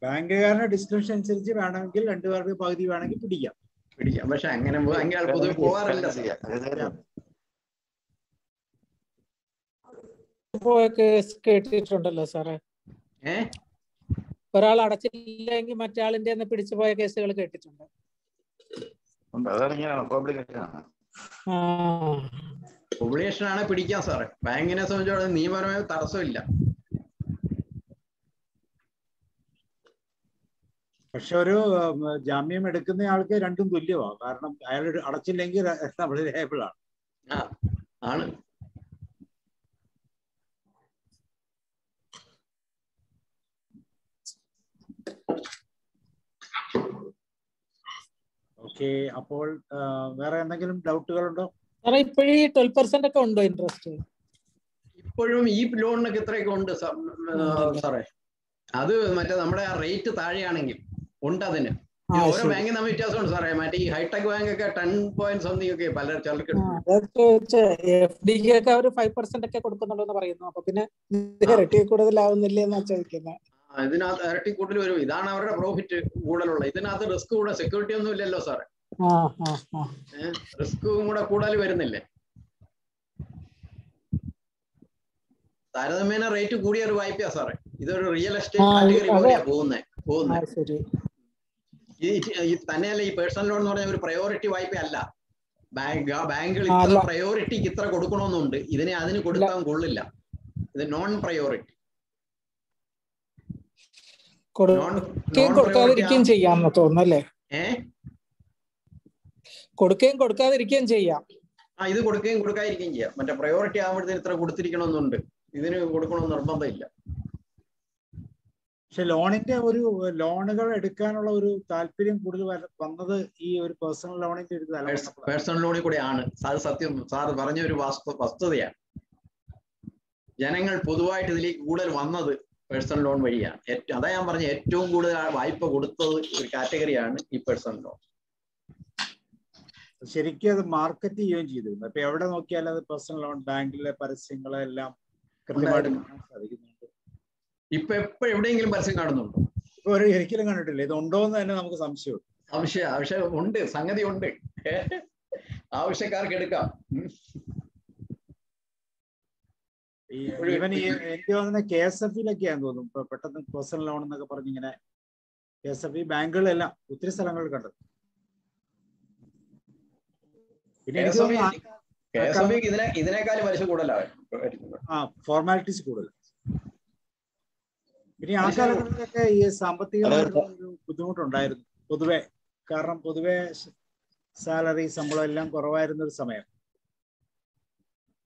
ബാങ്കുകാരുടെ ഡിസ്ക്രിപ്ഷൻ അനുസരിച്ച് വേണമെങ്കിൽ രണ്ടുപേർക്ക് പകുതി വേണമെങ്കിൽ പിടിക്കാം. പക്ഷെ അങ്ങനെ പൊതുവെ പോകാറില്ല. കേട്ടിട്ടുണ്ടല്ലോ സാറേ, ഒരാൾ അടച്ചില്ലെങ്കിൽ മറ്റാളിന്റെ പിടിച്ചു പോയ കേസുകൾ കേട്ടിട്ടുണ്ട്. ഒബ്ലിഗേഷൻ ആണ് പിടിക്കാം സാറേ. ബാങ്കിനെ സംബന്ധിച്ചോളം നിയമപരമായ തടസ്സമില്ല. പക്ഷെ ഒരു ജാമ്യം എടുക്കുന്ന ആൾക്ക് രണ്ടും തുല്യമാണ്. കാരണം അയാൾ അടച്ചില്ലെങ്കിൽ നമ്മൾ ലയബിൾ ആണ്. ഓക്കെ. അപ്പോൾ വേറെ എന്തെങ്കിലും ഡൗട്ടുകളുണ്ടോ? ഇപ്പോഴും 12% ഒക്കെ ഉണ്ടോ ഇൻട്രസ്റ്റ്? ഇപ്പോഴും ഈ ലോണിനൊക്കെ ഇത്രയൊക്കെ ഉണ്ട് സാറേ. അത് മറ്റേ നമ്മുടെ ആ റേറ്റ് താഴെയാണെങ്കിൽ ഉണ്ട് അതിന്. ഓരോ ബാങ്കിൽ തമ്മിൽ വ്യത്യാസമുണ്ട് സാറേ. മറ്റേ ഈ ഹൈടെക് ബാങ്ക് ഒക്കെ 10 സംതിങ് ഒക്കെ പല ചിലർക്ക് FD-ക്ക് അവർ 5% ഒക്കെ കൊടുക്കുന്നുണ്ടെന്ന് പറയുന്നു. അപ്പൊ പിന്നെ ഇരട്ടി കൂടുതലാവുന്നില്ലേ എന്നാ ചോദിക്കുന്നത്. ഇതിനകത്ത് ഇരട്ടി കൂടുതൽ വരും. ഇതാണ് അവരുടെ പ്രോഫിറ്റ് കൂടുതലുള്ള. ഇതിനകത്ത് റിസ്ക് കൂടെ, സെക്യൂരിറ്റി ഒന്നും ഇല്ലല്ലോ സാറേ. റിസ്കും കൂടെ കൂടുതൽ വരുന്നില്ലേ. താരതമ്യേന റേറ്റ് കൂടിയ ഒരു വായ്പയാ സാറേ. ഇതൊരു റിയൽ എസ്റ്റേറ്റ് കാറ്റഗറി പോലെയാ പോകുന്നത്. ഈ തന്നെയല്ല, ഈ പേഴ്സണൽ ലോൺ എന്ന് പറഞ്ഞ ഒരു പ്രയോറിറ്റി വായ്പ അല്ല. ബാങ്കുകൾ ഇത്ര പ്രയോറിറ്റിക്ക് ഇത്ര കൊടുക്കണമെന്നുണ്ട്. അതിന് കൊടുക്കാൻ കൊള്ളില്ല. ഇത് നോൺ പ്രയോറിറ്റി. കൊടുക്കാതിരിക്കുകയും ചെയ്യാമെന്ന് തോന്നുന്നല്ലേ? കൊടുക്കുകയും കൊടുക്കാതിരിക്കുകയും ചെയ്യാം. ഇത് കൊടുക്കുകയും കൊടുക്കാതിരിക്കുകയും ചെയ്യാം. മറ്റേ പ്രയോറിറ്റി ആകുമ്പോഴത്തേന് ഇത്ര കൊടുത്തിരിക്കണമെന്നുണ്ട്. ഇതിന് കൊടുക്കണമെന്ന് നിർബന്ധമില്ല. പക്ഷെ ലോണുകൾ എടുക്കാനുള്ള ഒരു താല്പര്യം കൂടുതൽ വന്നത് ഈ ഒരു പേഴ്സണൽ ലോണിന്റെ ഒരു പേഴ്സണൽ ലോണിൽ കൂടെയാണ്. അത് സത്യം സാറ് പറഞ്ഞ ഒരു വസ്തുതയാണ്. ജനങ്ങൾ പൊതുവായിട്ട് ഇതിലേക്ക് കൂടുതൽ വന്നത് പേഴ്സണൽ ലോൺ വഴിയാണ്. അതാ ഞാൻ പറഞ്ഞ ഏറ്റവും കൂടുതൽ വായ്പ കൊടുത്തത് ഒരു കാറ്റഗറിയാണ് ഈ പേഴ്സണൽ ലോൺ. ശരിക്കും അത് മാർക്കറ്റ് ചെയ്യുകയും ചെയ്തിരുന്നു. അപ്പൊ എവിടെ നോക്കിയാലും അത് പേഴ്സണൽ ലോൺ ബാങ്കിലെ പരസ്യങ്ങളെല്ലാം കൃത്യമായിട്ട് കാണാൻ സാധിക്കുന്നുണ്ട്. ഇപ്പൊ എവിടെയെങ്കിലും പരസ്യം കാണുന്നുണ്ടോ? ഇപ്പൊ ഒരിക്കലും കണ്ടിട്ടില്ല. ഇത് ഉണ്ടോ എന്ന് തന്നെ നമുക്ക് സംശയമുണ്ട്. പക്ഷെ ഉണ്ട്, സംഗതി ഉണ്ട്. ആവശ്യക്കാർക്ക് എടുക്കാം. എനിക്ക് തോന്നുന്ന KSF-ലൊക്കെയാന്ന് തോന്നുന്നു ഇപ്പൊ പെട്ടെന്ന് പേഴ്സണൽ ലോൺ എന്നൊക്കെ പറഞ്ഞ് ഇങ്ങനെ KSF ബാങ്കുകളെല്ലാം ഒത്തിരി സ്ഥലങ്ങളിൽ കണ്ടത്. പിന്നെ ഇതിനേക്കാളും പലിശ കൂടുതലാണ്. ഫോർമാലിറ്റീസ് കൂടുതൽ. പിന്നെ ആ കാലങ്ങളിലൊക്കെ ഈ സാമ്പത്തികമായിട്ടുള്ള ഒരു ബുദ്ധിമുട്ടുണ്ടായിരുന്നു പൊതുവെ. കാരണം പൊതുവെ സാലറി, ശമ്പളം എല്ലാം കുറവായിരുന്ന ഒരു സമയം.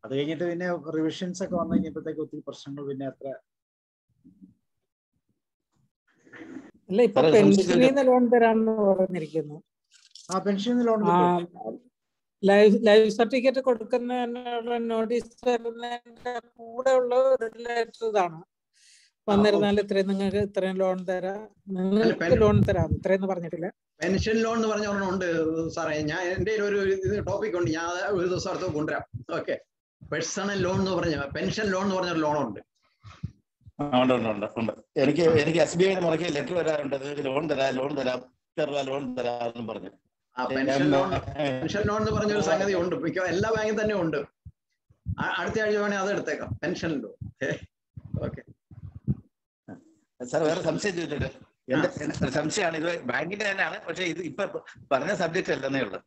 അത് കഴിഞ്ഞിട്ട് പിന്നെ റിവിഷൻസ് ഒക്കെ വന്നു കഴിഞ്ഞപ്പോഴത്തേക്ക് ഒത്തിരി പ്രശ്നങ്ങൾ പിന്നെ അത്ര അല്ല. ഇപ്പൊ പെൻഷനിൽ ലോൺ തരാമെന്ന് പറഞ്ഞിരിക്കുന്നു. പെൻഷൻ ലോൺ ലൈഫ് സർട്ടിഫിക്കറ്റ് കൊടുക്കുന്നതിനുള്ള നോട്ടീസ് തരുന്നതിന്റെ കൂടെ ഉള്ള ഒരു ലെറ്റർ ഇതാണ്. വന്നിരുന്നാൽ ഇത്രയും നിങ്ങൾക്ക് ഇത്രയും ലോൺ തരാം, നിങ്ങൾക്ക് ലോൺ തരാം, ഇത്രയെന്ന് പറഞ്ഞിട്ടില്ല. പെൻഷൻ ലോൺ എന്ന് പറഞ്ഞ ഒരെണ്ണമുണ്ട് സാറേ. ഞാൻ എൻ്റെ ഒരു ടോപ്പിക് ഉണ്ട്, ഞാൻ ഒരു ദിവസം അടുത്ത് കൊണ്ടുവരാം. ഓക്കെ. പേഴ്സണൽ ലോൺ എന്ന് പറഞ്ഞ പെൻഷൻ ലോൺ എന്ന് പറഞ്ഞൊരു ലോണുണ്ട്. എനിക്ക് SBI മുറയ്ക്ക് ലെറ്റർ വരാറുണ്ട്. ലോൺ തരാം ലോൺ തരാം പറഞ്ഞു. പെൻഷൻ ലോൺ എന്ന് പറഞ്ഞൊരു സംഗതി ഉണ്ട്. എല്ലാ ബാങ്കിലും തന്നെ ഉണ്ട്. അടുത്ത ആഴ്ച വേണേ അത് എടുത്തേക്കാം, പെൻഷൻ ലോൺ. ഓക്കെ സാർ, വേറെ സംശയം ചോദിച്ചിട്ട് എന്റെ സംശയമാണ്. ഇത് ബാങ്കിന്റെ തന്നെയാണ്, പക്ഷെ ഇത് ഇപ്പൊ പറഞ്ഞ സബ്ജക്ട് അല്ലെന്നേ ഉള്ളൂ.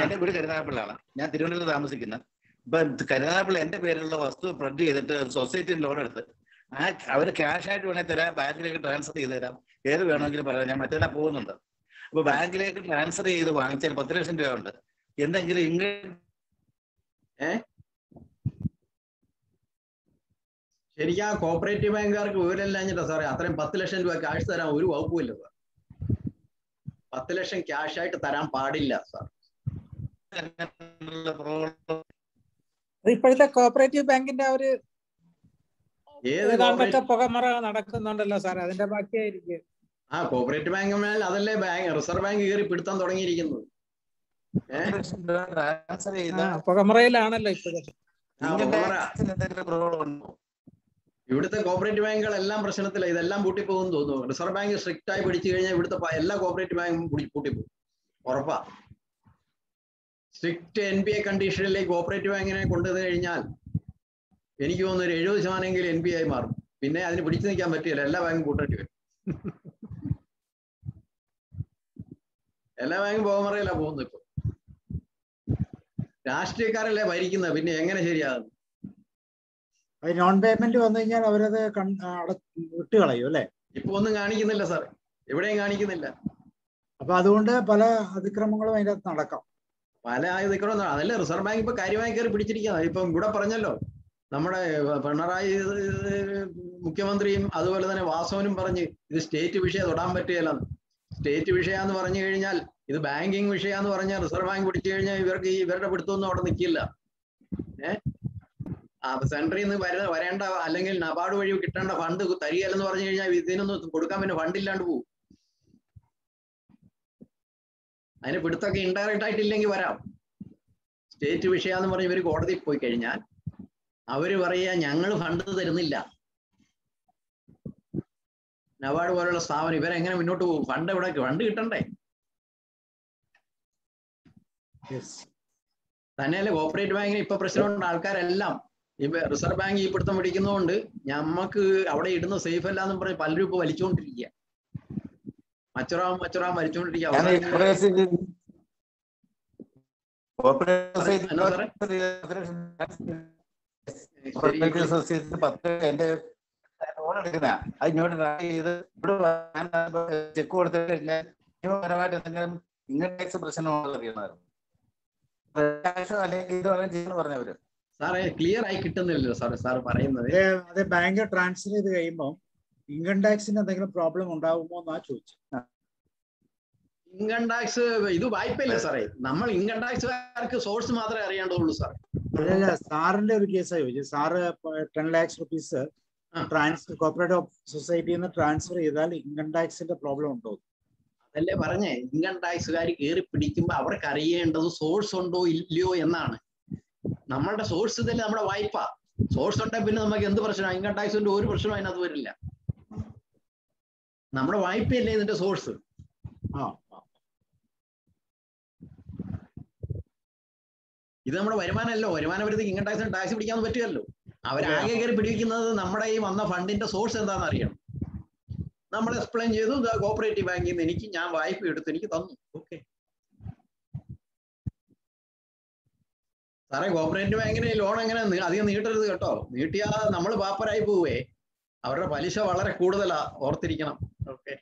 എന്റെ വീട് കരുനാഗപ്പള്ളിയാണ്. ഞാൻ തിരുവനന്തപുരത്ത് താമസിക്കുന്നത്. ഇപ്പൊ കരുനാഗപ്പള്ളി എന്റെ പേരിലുള്ള വസ്തു ഫ്രണ്ട് ചെയ്തിട്ട് സൊസൈറ്റിയിൽ ലോൺ എടുത്ത് അവര് ക്യാഷ് ആയിട്ട് വേണേൽ തരാം, ബാങ്കിലേക്ക് ട്രാൻസ്ഫർ ചെയ്ത് തരാം, ഏത് വേണമെങ്കിലും പറയാം. ഞാൻ മറ്റേ പോകുന്നുണ്ട്. അപ്പൊ ബാങ്കിലേക്ക് ട്രാൻസ്ഫർ ചെയ്ത് വാങ്ങിച്ചാൽ 10 ലക്ഷം രൂപ ഉണ്ട്. എന്തെങ്കിലും ശരിക്കും ആ കോപ്പറേറ്റീവ് ബാങ്കുകാർക്ക് വിവരമില്ലാഞ്ഞിട്ടാ സാറേ അത്രയും 10 ലക്ഷം രൂപ ക്യാഷ് തരാൻ ഒരു വകുപ്പില്ല സാർ. 10 ലക്ഷം ക്യാഷ് ആയിട്ട് തരാൻ പാടില്ല സാർ. ഇപ്പോഴത്തെ കോപ്പറേറ്റീവ് ബാങ്കിന്റെ ആ ഒരു ഏതാണ്ടൊക്കെ പുകമറ നടക്കുന്നുണ്ടല്ലോ സാർ, അതിന്റെ ബാക്കിയായിരിക്കും. കോപ്പറേറ്റീവ് ബാങ്ക് മേൽ അതല്ലേ റിസർവ് ബാങ്ക് കയറി പിടുത്തം തുടങ്ങിയിരിക്കുന്നത്. പുകമറയിലാണല്ലോ ഇപ്പോഴും. ഇവിടുത്തെ കോപ്പറേറ്റീവ് ബാങ്കുകളെല്ലാം പ്രശ്നത്തില്ല. ഇതെല്ലാം പൂട്ടിപ്പോകുമെന്ന് തോന്നുന്നു. റിസർവ് ബാങ്ക് സ്ട്രിക്റ്റ് ആയി പിടിച്ചു കഴിഞ്ഞാൽ ഇവിടുത്തെ എല്ലാ കോപ്പറേറ്റീവ് ബാങ്കും പൂട്ടിപ്പോകും, ഉറപ്പാ. സ്ട്രിക്റ്റ് NPA കണ്ടീഷനിലേക്ക് കോപ്പറേറ്റീവ് ബാങ്കിനെ കൊണ്ടുവന്നു കഴിഞ്ഞാൽ എനിക്ക് തോന്നുന്നു 70% NPA ആയി മാറും. പിന്നെ അതിന് പിടിച്ചു നിൽക്കാൻ പറ്റില്ല, എല്ലാ ബാങ്കും കൂട്ടേണ്ടി വരും. എല്ലാ ബാങ്കും പോകമറയിലാ പോകുന്നത്. ഇപ്പൊ രാഷ്ട്രീയക്കാരല്ലേ ഭരിക്കുന്നത്, പിന്നെ എങ്ങനെ ശരിയാകും? നോൺ പേയ്മെന്റ് വന്നു കഴിഞ്ഞാൽ അവരത് വിട്ടുകളയും അല്ലേ? ഇപ്പൊ ഒന്നും കാണിക്കുന്നില്ല സാർ, എവിടെയും കാണിക്കുന്നില്ല. അപ്പൊ അതുകൊണ്ട് പല അതിക്രമങ്ങളും അതിൻ്റെ അകത്ത് നടക്കാം. പല അതിക്രമം അതല്ലേ റിസർവ് ബാങ്ക് ഇപ്പൊ കാര്യമായി കയറി പിടിച്ചിരിക്കുന്നത്. ഇപ്പം ഇവിടെ പറഞ്ഞല്ലോ, നമ്മുടെ പിണറായി മുഖ്യമന്ത്രിയും അതുപോലെ തന്നെ വാസവനും പറഞ്ഞ് ഇത് സ്റ്റേറ്റ് വിഷയം തൊടാൻ പറ്റുകയില്ലെന്ന്. സ്റ്റേറ്റ് വിഷയാന്ന് പറഞ്ഞു കഴിഞ്ഞാൽ ഇത് ബാങ്കിങ് വിഷയാന്ന് പറഞ്ഞാൽ റിസർവ് ബാങ്ക് പിടിച്ചു കഴിഞ്ഞാൽ ഇവരുടെ പിടുത്തൊന്നും അവിടെ നിൽക്കില്ല. സെൻട്രിൽ നിന്ന് വരേണ്ട അല്ലെങ്കിൽ നബാർഡ് വഴി കിട്ടേണ്ട ഫണ്ട് തരികയല്ലെന്ന് പറഞ്ഞു കഴിഞ്ഞാൽ ഇതിനൊന്നും കൊടുക്കാൻ പിന്നെ ഫണ്ടില്ലാണ്ട് പോകും. അതിന് പിടുത്തൊക്കെ ഇൻഡയറക്റ്റ് ആയിട്ടില്ലെങ്കിൽ വരാം. സ്റ്റേറ്റ് വിഷയാന്ന് പറഞ്ഞ് ഇവർ കോടതിയിൽ പോയി കഴിഞ്ഞാൽ അവര് പറയാ ഞങ്ങൾ ഫണ്ട് തരുന്നില്ല. നബാർഡ് പോലുള്ള സ്ഥാപനം ഇവരെങ്ങനെ മുന്നോട്ട് പോകും? ഫണ്ട് എവിടെ? ഫണ്ട് കിട്ടണ്ടേ? തന്നെയല്ലേ കോപ്പറേറ്റ് ബാങ്കിന് ഇപ്പൊ പ്രശ്നമുണ്ട്. ആൾക്കാരെല്ലാം ഇപ്പൊ റിസർവ് ബാങ്ക് ഈ പിടുത്തം പിടിക്കുന്നതുകൊണ്ട് ഞമ്മക്ക് അവിടെ ഇടുന്ന സേഫ് അല്ല എന്ന് പറഞ്ഞ് പലരും ഇപ്പൊ വലിച്ചുകൊണ്ടിരിക്കുക. മച്ചുറാം വലിച്ചുകൊണ്ടിരിക്കുക. ചെക്ക് കൊടുത്തിട്ട് നിയമപരമായിട്ട് എന്തെങ്കിലും ഇൻകം ടാക്സ് പ്രശ്നമാണെന്ന് അറിയണമായിരുന്നു. അല്ലെങ്കിൽ ഇത് ചെയ്യുന്നു പറഞ്ഞവര് സാറേ ക്ലിയർ ആയി കിട്ടുന്നില്ലല്ലോ സാർ പറയുന്നത്. അതെ, ബാങ്ക് ട്രാൻസ്ഫർ ചെയ്ത് കഴിയുമ്പോൾ ഇൻകം ടാക്സിന് എന്തെങ്കിലും പ്രോബ്ലം ഉണ്ടാവുമോ എന്നാ ചോദിച്ചു. ഇൻകം ടാക്സ് ഇത് വായ്പയല്ലേ സാറേ? നമ്മൾ ഇൻകം ടാക്സുകാർക്ക് സോഴ്സ് മാത്രമേ അറിയാണ്ടുള്ളൂ സാർ. അല്ല, സാറിന്റെ ഒരു കേസാണ് ചോദിച്ചത്. സാറ് 10 lakhs rupees കോപ്പറേറ്റീവ് സൊസൈറ്റിയിൽ നിന്ന് ട്രാൻസ്ഫർ ചെയ്താൽ ഇൻകം ടാക്സിന്റെ പ്രോബ്ലം ഉണ്ടോ? അതല്ലേ പറഞ്ഞേ, ഇൻകം ടാക്സുകാർ കയറി പിടിക്കുമ്പോൾ അവർക്ക് അറിയേണ്ടത് സോഴ്സ് ഉണ്ടോ ഇല്ലയോ എന്നാണ്. നമ്മളുടെ സോഴ്സ് ഇതല്ലേ നമ്മുടെ വായ്പ. സോഴ്സ് ഉണ്ടെങ്കിൽ പിന്നെ നമുക്ക് എന്ത് പ്രശ്നമാണ്? ഇൻകം ടാക്സിന്റെ ഒരു പ്രശ്നവും അതിനകത്ത് വരില്ല. നമ്മുടെ വായ്പയല്ലേ ഇതിന്റെ സോഴ്സ്. ഇത് നമ്മുടെ വരുമാനമല്ലോ. വരുമാനം വരുന്നത് ഇൻകം ടാക്സിന് ടാക്സ് പിടിക്കാൻ പറ്റുമല്ലോ. അവരാകെ കയറി പിടിക്കുന്നത് നമ്മുടെ ഈ വന്ന ഫണ്ടിന്റെ സോഴ്സ് എന്താണെന്ന് അറിയണം. നമ്മൾ എക്സ്പ്ലെയിൻ ചെയ്തു, കോപ്പറേറ്റീവ് ബാങ്കിൽ നിന്ന് ഞാൻ വായ്പ എടുത്ത് എനിക്ക് തന്നു. ഓക്കെ സാറേ, കോപ്പറേറ്റീവ് ബാങ്കിന് ലോൺ എങ്ങനെ അധികം നീട്ടരുത് കേട്ടോ. നീട്ടിയാൽ നമ്മൾ പാപ്പരായി പോവേ. അവരുടെ പലിശ വളരെ കൂടുതലാ, ഓർത്തിരിക്കണം. ഓക്കെ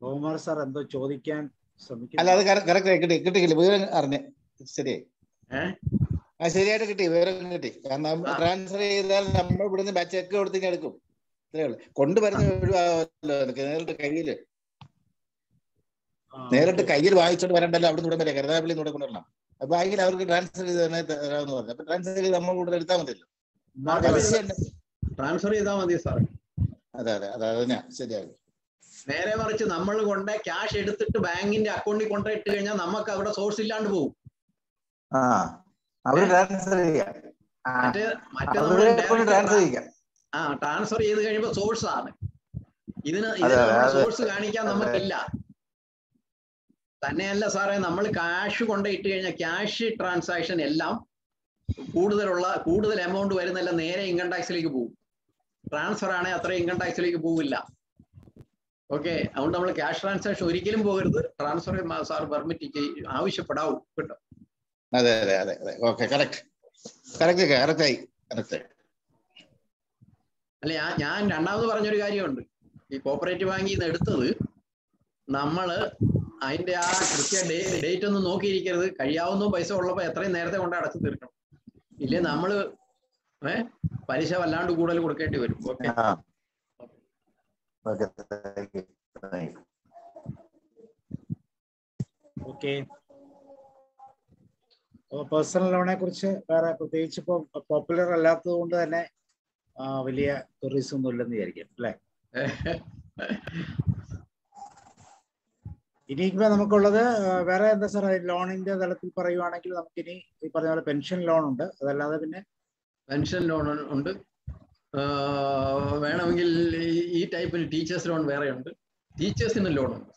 ഗോകുമാർ സാർ എന്തോ ചോദിക്കാൻ ശ്രമിക്കുന്നു. അല്ല, അത് കറക്റ്റ് കിട്ടിയില്ല. വിവരം അറിഞ്ഞ് ശരിയായി. ശരിയായിട്ട് കിട്ടി, വിവരം കിട്ടി. കാരണം ട്രാൻസ്ഫർ ചെയ്താൽ നമ്മൾ ഇവിടുന്ന് ചെക്ക് കൊടുത്തേക്ക് എടുക്കും. ഇത്രേ ഉള്ളൂ. കൊണ്ടുവരുന്ന ഒഴിവാകല്ലോ. എനിക്ക് നേരിട്ട് കയ്യിൽ വായിച്ചോണ്ട് വരണ്ടല്ലോ. അവിടെ നിന്ന് വരെ കരുതാപ്പള്ളി ഇവിടെ കൊണ്ടുവരണം. അപ്പൊ ബാങ്കിൽ അവർക്ക് ട്രാൻസ്ഫർ ചെയ്ത് തന്നെ തരാമെന്ന് പറഞ്ഞു. അപ്പൊ ട്രാൻസ്ഫർ ചെയ്ത് നമ്മൾ കൂടെ എടുത്താൽ മതിയല്ലോ. ട്രാൻസ്ഫർ ചെയ്താൽ മതി സാർ. അതെ അതെ ശരിയാകും. നേരെ മറിച്ച് നമ്മൾ കൊണ്ട് ക്യാഷ് എടുത്തിട്ട് ബാങ്കിന്റെ അക്കൗണ്ടിൽ കൊണ്ടിട്ട് കഴിഞ്ഞാൽ നമുക്ക് അവിടെ സോഴ്സ് ഇല്ലാണ്ട് പോകും. ട്രാൻസ്ഫർ ചെയ്ത് കഴിയുമ്പോൾ സോഴ്സ് ആണ്. ഇതിന് സോഴ്സ് കാണിക്കാൻ നമുക്കില്ല. തന്നെയല്ല സാറേ, നമ്മൾ ക്യാഷ് കൊണ്ടിട്ട് കഴിഞ്ഞാൽ ക്യാഷ് ട്രാൻസാക്ഷൻ എല്ലാം കൂടുതൽ എമൗണ്ട് വരുന്നല്ല നേരെ ഇൻകം ടാക്സിലേക്ക് പോകും. ട്രാൻസ്ഫർ ആണെങ്കിൽ അത്ര ഇൻകം ടാക്സിലേക്ക് പോവില്ല. ഓക്കെ, അതുകൊണ്ട് നമ്മൾ ക്യാഷ് ട്രാൻസാക്ഷൻ ഒരിക്കലും പോകരുത്. ട്രാൻസ്ഫർ സാർ പെർമിറ്റ് ആവശ്യപ്പെടാവൂ കേട്ടോ. അതെ ഓക്കെ, അല്ല, ഞാൻ രണ്ടാമത് പറഞ്ഞൊരു കാര്യമുണ്ട്. ഈ കോപ്പറേറ്റീവ് ബാങ്കിൽ നിന്ന് എടുത്തത് നമ്മള് അതിന്റെ ആ കൃത്യ ഡേറ്റ് ഒന്നും നോക്കിയിരിക്കരുത്. കഴിയാവുന്ന പൈസ ഉള്ളപ്പോ എത്രയും നേരത്തെ കൊണ്ട് അടച്ചു തീർക്കണം. ഇല്ലേ നമ്മള് പലിശ വല്ലാണ്ട് കൂടുതൽ കൊടുക്കേണ്ടി വരും. ഓക്കെ ഓക്കെ പേഴ്സണൽ ലോണിനെ കുറിച്ച് വേറെ പ്രത്യേകിച്ച് ഇപ്പൊ പോപ്പുലർ അല്ലാത്തത് കൊണ്ട് തന്നെ വലിയ ക്വറീസ് ഒന്നും ഇല്ലെന്ന് വിചാരിക്കാം അല്ലെ. ഇനിയിപ്പോ നമുക്കുള്ളത് വേറെ എന്താ സാർ? ലോണിന്റെ തലത്തിൽ പറയുവാണെങ്കിൽ നമുക്കിനി ഈ പറഞ്ഞ പോലെ പെൻഷൻ ലോൺ ഉണ്ട്. അതല്ലാതെ പിന്നെ പെൻഷൻ ലോൺ ഉണ്ട്. വേണമെങ്കിൽ ഈ ടൈപ്പിൽ ടീച്ചേഴ്സ് ലോൺ വേറെ ഉണ്ട്. ടീച്ചേഴ്സിന് ലോൺ ഉണ്ട്.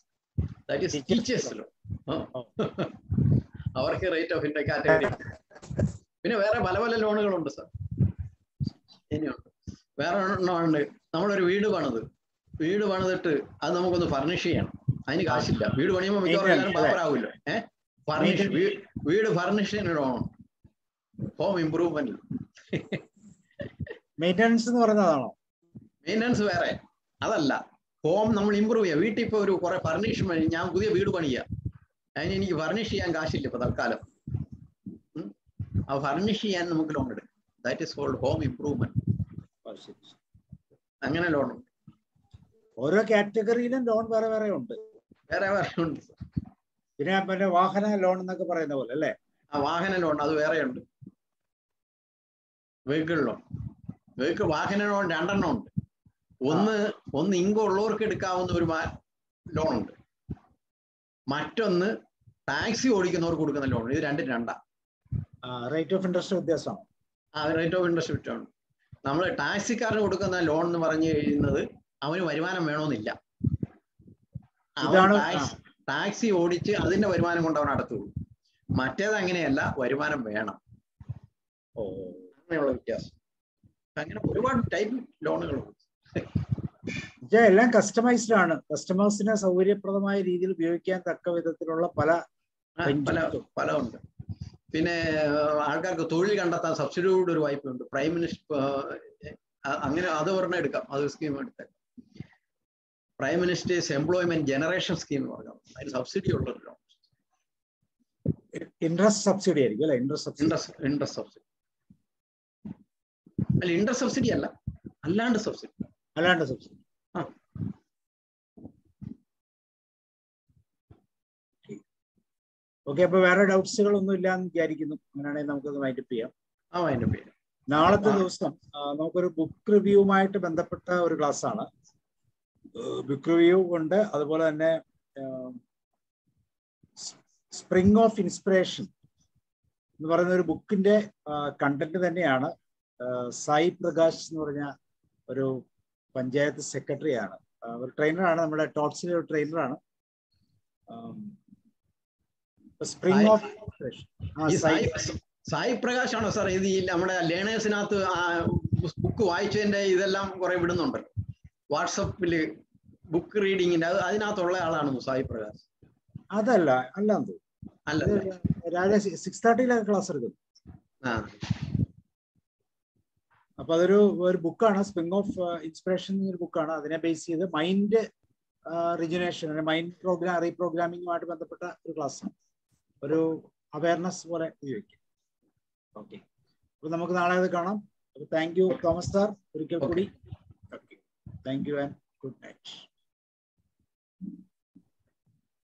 That is teachers loan. അവർക്ക് റേറ്റ് ഓഫ് ഇൻട്രസ്റ്റ് കാറ്റഗറി. പിന്നെ വേറെ പല ലോണുകളുണ്ട് സാർ. ഇനിയുണ്ട് വേറെ ഉണ്ട്. നമ്മളൊരു വീട് പണിതിട്ട് അത് നമുക്കൊന്ന് ഫർണിഷ് ചെയ്യണം. അതിന് കാശില്ല. വീട് പണിയുമ്പോൾ മിക്കവാറും എല്ലാവരും പാപ്പറാവുമല്ലോ. വീട് ഫർണിഷിന് ലോൺ, ഹോം ഇംപ്രൂവ്മെന്റ്. മെയിൻ്റനൻസ് എന്ന് പറയുന്നതാണോ? മെയിൻ്റനൻസ് വേറെ, അതല്ല. ഹോം നമ്മൾ ഇമ്പ്രൂവ് ചെയ്യുക. വീട്ടിൽ ഇപ്പോൾ ഒരു കുറെ ഫർണിഷ്മെന്റ്, ഞാൻ പുതിയ വീട് പണിയുക, അതിന് എനിക്ക് ഫർണിഷ് ചെയ്യാൻ കാശില്ല ഇപ്പൊ തൽക്കാലം. ആ ഫർണിഷ് ചെയ്യാൻ നമുക്ക് ലോൺ എടുക്കും. That is called home improvement. അങ്ങനെ ലോൺ ഉണ്ട്. ഓരോ കാറ്റഗറിയിലും ലോൺ വേറെ ഉണ്ട്. പിന്നെ വാഹന ലോൺ എന്നൊക്കെ പറയുന്ന പോലെ അല്ലേ? ആ വാഹന ലോൺ അത് വേറെ ഉണ്ട്. വെഹിക്കിൾ ലോൺ, വാഹന ലോൺ 2 എണ്ണം ഉണ്ട്. ഒന്ന് ഇൻകം ഉള്ളവർക്ക് എടുക്കാവുന്ന ഒരു ലോൺ ഉണ്ട്. മറ്റൊന്ന് ടാക്സി ഓടിക്കുന്നവർക്ക് കൊടുക്കുന്ന ലോൺ. ഇത് രണ്ടും രണ്ടാ. റേറ്റ് ഓഫ് ഇൻട്രസ്റ്റ് വ്യത്യാസമാണ്. റേറ്റ് ഓഫ് ഇൻട്രസ്റ്റ് വ്യത്യാസമാണ്. നമ്മൾ ടാക്സിക്കാരന് കൊടുക്കുന്ന ലോൺ എന്ന് പറഞ്ഞു കഴിയുന്നത് അവന് വരുമാനം വേണമെന്നില്ല. ടാക്സി ഓടിച്ച് അതിന്റെ വരുമാനം കൊണ്ട് അവൻ അടത്തുള്ളൂ. മറ്റേത് അങ്ങനെയല്ല, വരുമാനം വേണം. അങ്ങനെയുള്ള വ്യത്യാസം. അങ്ങനെ ഒരുപാട് ടൈപ്പ് ലോണുകളുണ്ട്. എല്ലാം കസ്റ്റമൈസ്ഡ് ആണ്. കസ്റ്റമേഴ്സിന് സൗകര്യപ്രദമായ രീതിയിൽ ഉപയോഗിക്കാൻ തക്ക വിധത്തിലുള്ള പല ഉണ്ട്. പിന്നെ ആൾക്കാർക്ക് തൊഴിൽ കണ്ടെത്താൻ സബ്സിഡിയോട് ഒരു വായ്പയുണ്ട്. പ്രൈം മിനിസ്റ്റർ അങ്ങനെ അത് ഒരെണ്ണം എടുക്കാം. അത് സ്കീം എടുത്തേക്കാം. Prime ministers employment generation scheme എന്ന് പറഞ്ഞാൽ അതിന് സബ്സിഡി ഉള്ളൊരു ലോൺ. ഇൻട്രസ്റ്റ് സബ്സിഡി ആയിരിക്കും അല്ലെ? ഇൻട്രസ്റ്റ് സബ്സിഡി അല്ല, ഇൻട്രസ്റ്റ് സബ്സിഡി അല്ല, അല്ലാണ്ട് സബ്സിഡി. ഓക്കെ. അപ്പൊ വേറെ ഡൗട്ട്സുകൾ ഒന്നും ഇല്ലാന്ന് വിചാരിക്കുന്നു. അങ്ങനെയാണെങ്കിൽ നമുക്കത് വൈൻഡപ്പ് ചെയ്യാം. നാളത്തെ ദിവസം നമുക്കൊരു ബുക്ക് റിവ്യൂവുമായിട്ട് ബന്ധപ്പെട്ട ഒരു ക്ലാസ് ആണ്. ബുക്ക് റിവ്യൂ ഉണ്ട്, അതുപോലെ തന്നെ സ്പ്രിംഗ് ഓഫ് ഇൻസ്പിറേഷൻ എന്ന് പറയുന്ന ഒരു ബുക്കിന്റെ കണ്ടന്റ് തന്നെയാണ്. സായി പ്രകാശ് എന്ന് പറഞ്ഞ ഒരു പഞ്ചായത്ത് സെക്രട്ടറിയാണ്, ഒരു ട്രെയിനറാണ്, നമ്മുടെ ടോട്ട്സിലെ ഒരു ട്രെയിനറാണ്. സ്പ്രിംഗ് ഓഫ് സായി പ്രകാശ് ആണോ സാർ ഇത്? നമ്മുടെ ലേണേഴ്സിനകത്ത് ബുക്ക് വായിച്ചതിന്റെ ഇതെല്ലാം കുറെ വിടുന്നുണ്ടല്ലോ വാട്സപ്പില്, ബുക്ക് റീഡിങ്ങിന്റെ, അതിനകത്തുള്ള ആളാണ് സായി പ്രകാശ്? അതല്ല, അല്ലാന്ന് രാവിലെ 6:30 ക്ലാസ് എടുക്കുന്നു. അപ്പൊ അതൊരു ബുക്കാണ്, സ്പ്രിംഗ് ഓഫ് ഇൻസ്പിറേഷൻ ഒരു ബുക്കാണ്. അതിനെ ബേസ് ചെയ്ത് മൈൻഡ് റിജുനേഷൻ, മൈൻഡ് റീപ്രോഗ്രാമിങ്ങുമായിട്ട് ബന്ധപ്പെട്ട ഒരു ക്ലാസ്സാണ്. ഒരു അവയർനെസ് പോലെ ഉപയോഗിക്കും. ഓക്കെ, അപ്പൊ നമുക്ക് നാളെ അത് കാണാം. അപ്പൊ താങ്ക് യു തോമസ് സാർ ഒരിക്കൽ കൂടി. Thank you and good night.